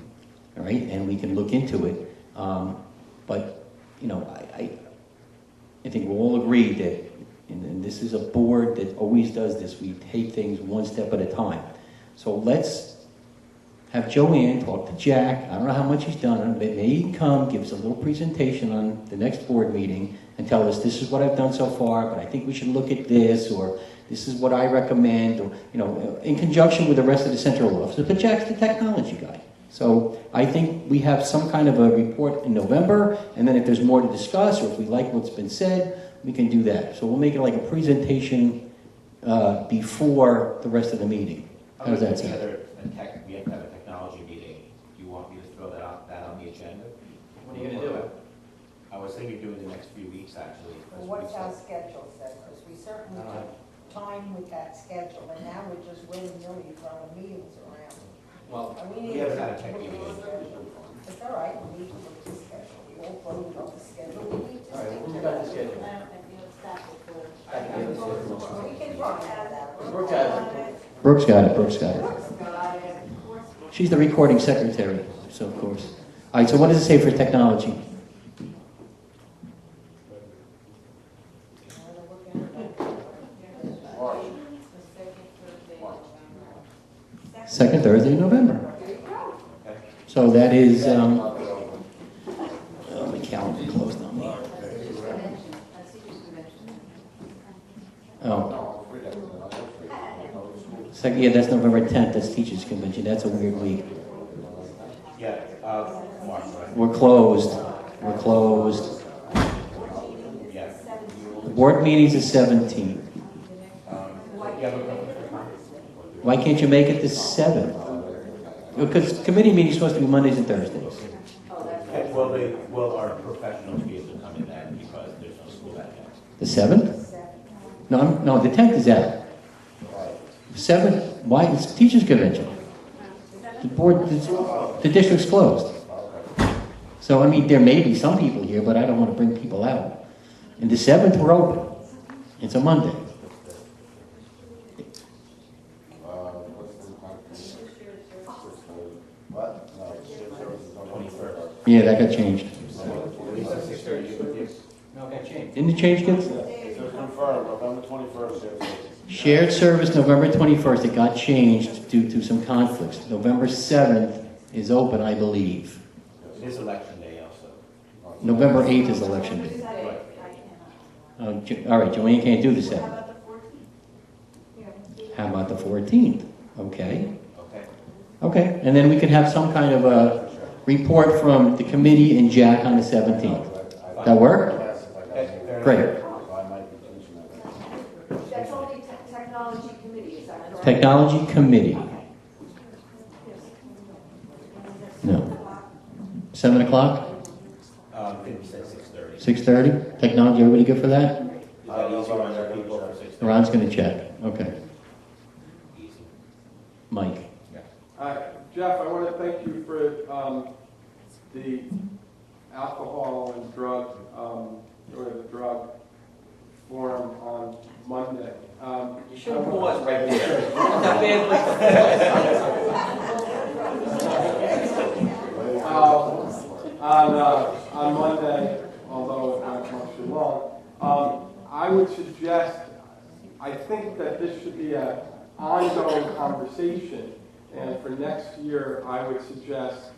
all right, and we can look into it. But, you know, I think we'll all agree that, and this is a board that always does this, we take things one step at a time. So let's have Joanne talk to Jack. I don't know how much he's done, but maybe he can come, give us a little presentation on the next board meeting and tell us this is what I've done so far, but I think we should look at this, or this is what I recommend, or, you know, in conjunction with the rest of the central office. But Jack's the technology guy. So I think we have some kind of a report in November, and then if there's more to discuss, or if we like what's been said, we can do that. So we'll make it like a presentation before the rest of the meeting. How does that sound? We have to have a technology meeting. Do you want me to throw that on the agenda? When are you going to do it? I was thinking of doing the next few weeks, actually. Well, what's our schedule say? Because we certainly took time with that schedule, and now we're just willy-nilly throwing meetings around. Well, And we haven't had a tech meeting. It's all right, we need to look at the schedule. We all voted on the schedule. We need to All right, stick we've to got it. the schedule. We can talk about that. Brooke has it. Brooke's got it, Brooke's got it. Got it. She's the recording secretary, so of course. All right, so what does it say for technology? Second Thursday in November. So that is, oh, my calendar closed on me. Oh. Second, yeah, that's November 10th, that's Teachers Convention, that's a weird week. Yeah, March, right? We're closed, we're closed. Yes. The board meeting's the 17th. Why can't you make it the 7th? Because committee meeting's supposed to be Mondays and Thursdays. Will our professionals be able to come in that because there's no school that day? The 7th? No, the 10th is out. The 7th, why? It's Teachers Convention. The board, the district's closed. So, I mean, there may be some people here, but I don't want to bring people out. And the 7th, we're open. It's a Monday. Yeah, that got changed. No, it got changed. Didn't it change, kids? It's confirmed, November 21st. Shared service, November 21st. It got changed due to some conflicts. November 7th is open, I believe. It is election day also. November 8th is election day. All right, Joanne can't do the 7th. How about the 14th? Okay. Okay, and then we could have some kind of a report from the committee and Jack on the 17th. That work? Great. That's only technology committee, is that correct? Technology committee. No. 7 o'clock? Maybe we said 6:30. 6:30? Technology, everybody good for that? Is that easier on their people for 6:30? Ron's going to check. Okay. Easy. Mike. Jeff, I want to thank you for the alcohol and drug, or the drug forum on Monday. You should have paused right there. Not On Monday, although it's not much too long, I would suggest, I think that this should be an ongoing conversation. And for next year, I would suggest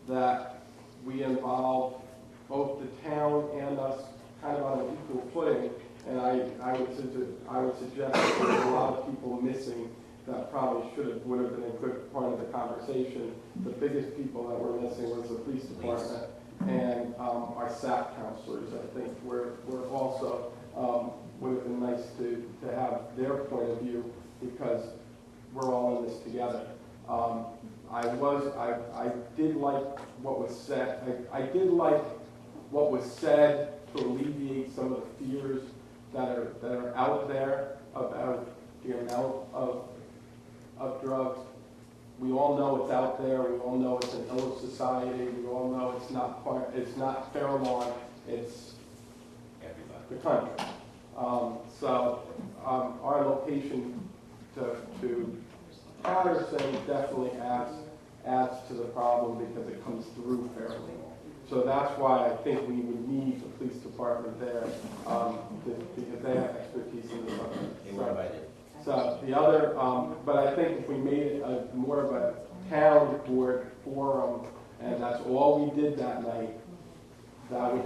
that we involve both the town and us kind of on an equal footing. And I would suggest that there's a lot of people missing that probably would have been a good part of the conversation. The biggest people that were missing was the police department and our SAP counselors. I think we're also would have been nice to have their point of view because we're all in this together. I did like what was said. I did like what was said to alleviate some of the fears that are out there about the amount of drugs. We all know it's out there. We all know it's an ill society. We all know it's not Fairlawn. It's the country. So our location to Patterson definitely adds to the problem because it comes through Fairlawn. So that's why I think we would need the police department there because they have expertise in this subject. So the other, but I think if we made it more of a town board forum, and that's all we did that night, that would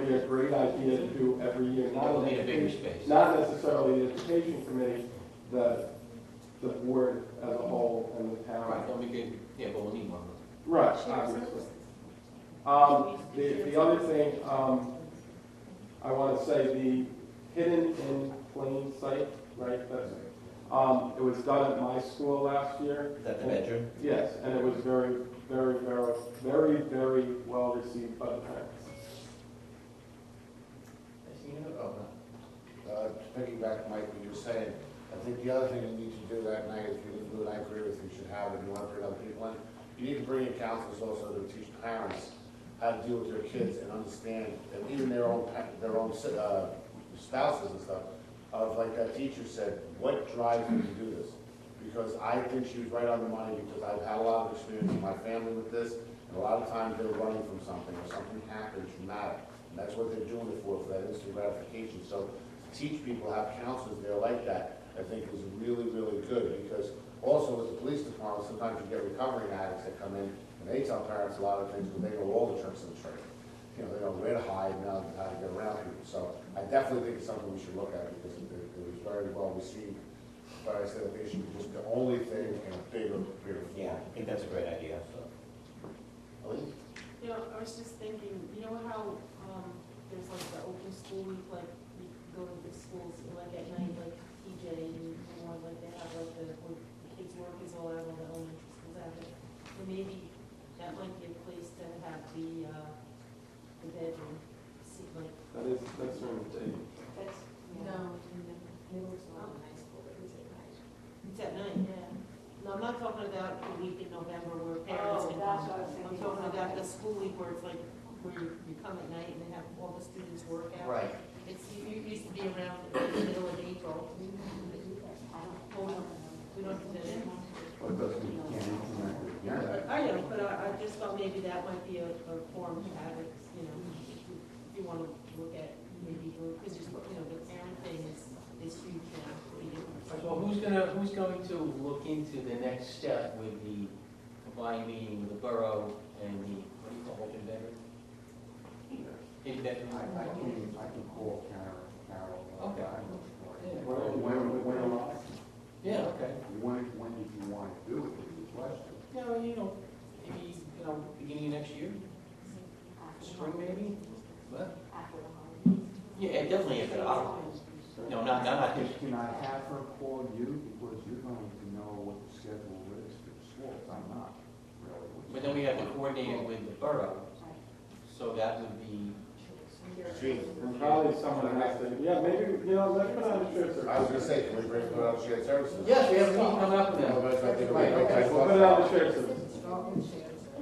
be a great idea to do every year. Not necessarily the education committee, the board as a whole and the town. Right, don't make it, yeah, but we'll need one. Right, obviously. The other thing I want to say, the hidden in plain sight, right? That's it was done at my school last year. Is that the bedroom? Yes, and it was very, very, very, very, very well received by the parents. To piggyback Mike, what you were saying, I think the other thing you need to do that night, if you didn't do it, I agree with you, should have it, you want to bring other people in. You need to bring in counselors also to teach parents how to deal with their kids and understand, and even their own spouses and stuff, of like that teacher said, what drives them to do this? Because I think she was right on the money because I've had a lot of experience in my family with this, and a lot of times they're running from something or something happens traumatic. And that's what they're doing it for that instant gratification. So to teach people, have counselors there like that, I think is really, really good because Also, with the police department, sometimes you get recovering addicts that come in, and they tell parents a lot of things, but they know all the tricks of the trade. You know, they know where to hide, now how to get around people. So I definitely think it's something we should look at, because it was very well received. But I said that they should be just the only thing in a bigger form. Yeah, I think that's a great idea, so. Elise? You know, I was just thinking, you know how, there's like the open school week, like, you go to the schools, like at night, like TJ and more, like they have like where kids' work is all out, all the elementary schools have it. So maybe that might be a place to have the bedroom, see, like. That's during the day. That's, no, in the middle school, high school, but it's at night. It's at night, yeah. No, I'm not talking about the week in November where parents can that's come. what I was thinking. I'm talking about the school week where it's like, where you come at night and they have all the students work out. Right. It's, it used to be around the middle of April. Hold on, we don't do that anymore. Well, it doesn't mean you can't implement it again. I know, but I just thought maybe that might be a form to have it, you know, if you want to look at maybe, because just, you know, the parent thing is huge now. So who's going to look into the next step with the combined meeting with the borough and the, what do you call it, bedroom? Bedroom. I can call Carol. Okay. When Yeah, okay. did you want to do it, is the question. No, maybe, beginning of next year? Spring maybe? What? Yeah, definitely after the holidays. No, not this. Can I have her call you, because you're going to know what the schedule is for the schools, I'm not really. But then we have to coordinate it with the borough, so that would be. And probably someone has to, yeah, maybe, let's put on the shared service. I was gonna say, can we bring it out shared services? Yes, we have a meeting coming up with them. Otherwise, I think it'll be Right, okay. We'll put it on the shared service.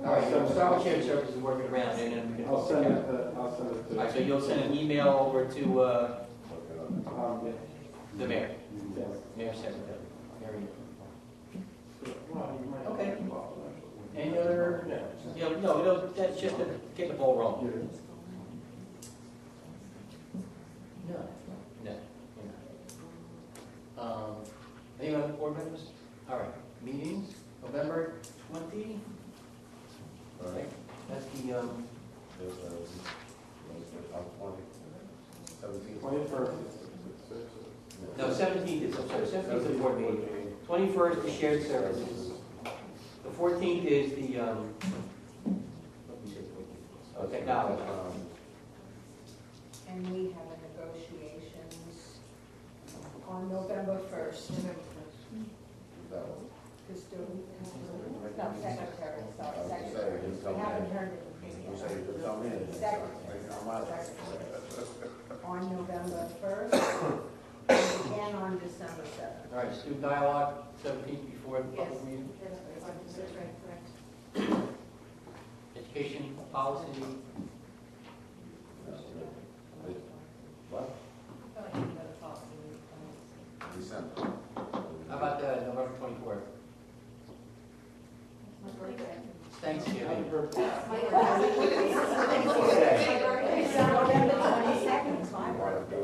All right, so start with shared services and work it around, and then we can. I'll send it to. All right, so you'll send an email over to, Yeah. the mayor, Yes. mayor secretary, Mary. Well, you might have Okay. to involve them, actually. Any other, that's just to get the ball rolling. No. No. Any other board members? All right, meetings, November 20? Right. That's the, There's, 17th. 21st. no, 17th is, I'm sorry, 17th is the board meeting. 21st is shared services. The 14th is the, what did we say, 14th? Technology. And we have a negotiations on November 1st. That one. The student, no, secretary, I sorry, was gonna say, secretary. you We tell me. haven't heard it. You say you could come in. Secretary. I'm not- On November 1st, and again on December 7th. All right, student dialogue, 17th before the public Yes. meeting. That's right, correct. Education policy, What? December. how about November 24th? Thanksgiving. November 22nd, it's fine.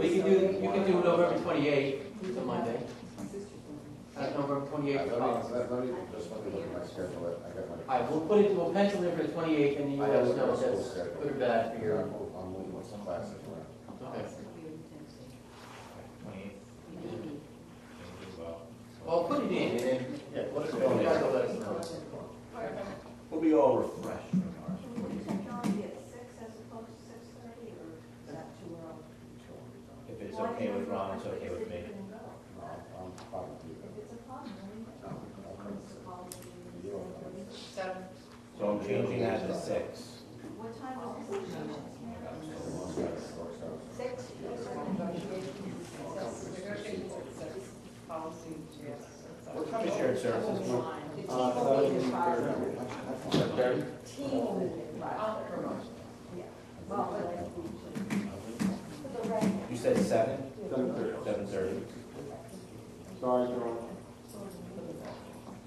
You can do November 28th, it's a Monday. November 28th Let policy. me look at my schedule. I got my. All right, we'll pencil in for the 28th, and then you I let have us a know if school that's schedule. good or bad for your. I'm moving with some classes around. Okay. 28th. Well, put it in, and then, Yeah, let us you go. guys will let us know. We'll be all refreshed from ours. Would technology at 6 as opposed to 6:30, or is that too early? If it's okay with Ron, it's okay with me. No, I'm fine with you. If it's a problem, No, it's a policy. You don't. 7. So I'm changing that to 6. What time is the negotiation? 6? What time is shared services? The team will be in Rochester. Secretary? Team will be in Rochester. Yeah. Well, You said 7? 7:30. 7:30. Sorry, Jerome.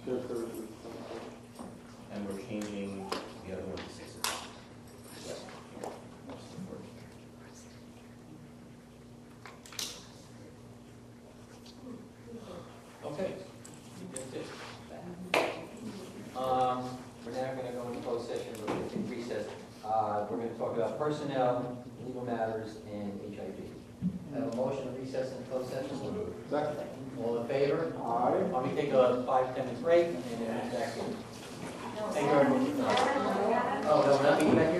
Shared services. And we're changing the other one to 6. Okay. That's it. We're going to talk about personnel, legal matters, and HIV. Have a motion to recess and close session? Second. All in favor? Aye. Let me take a 5-10 minute break and then back in. Thank you very much. Oh, no, not meeting back here?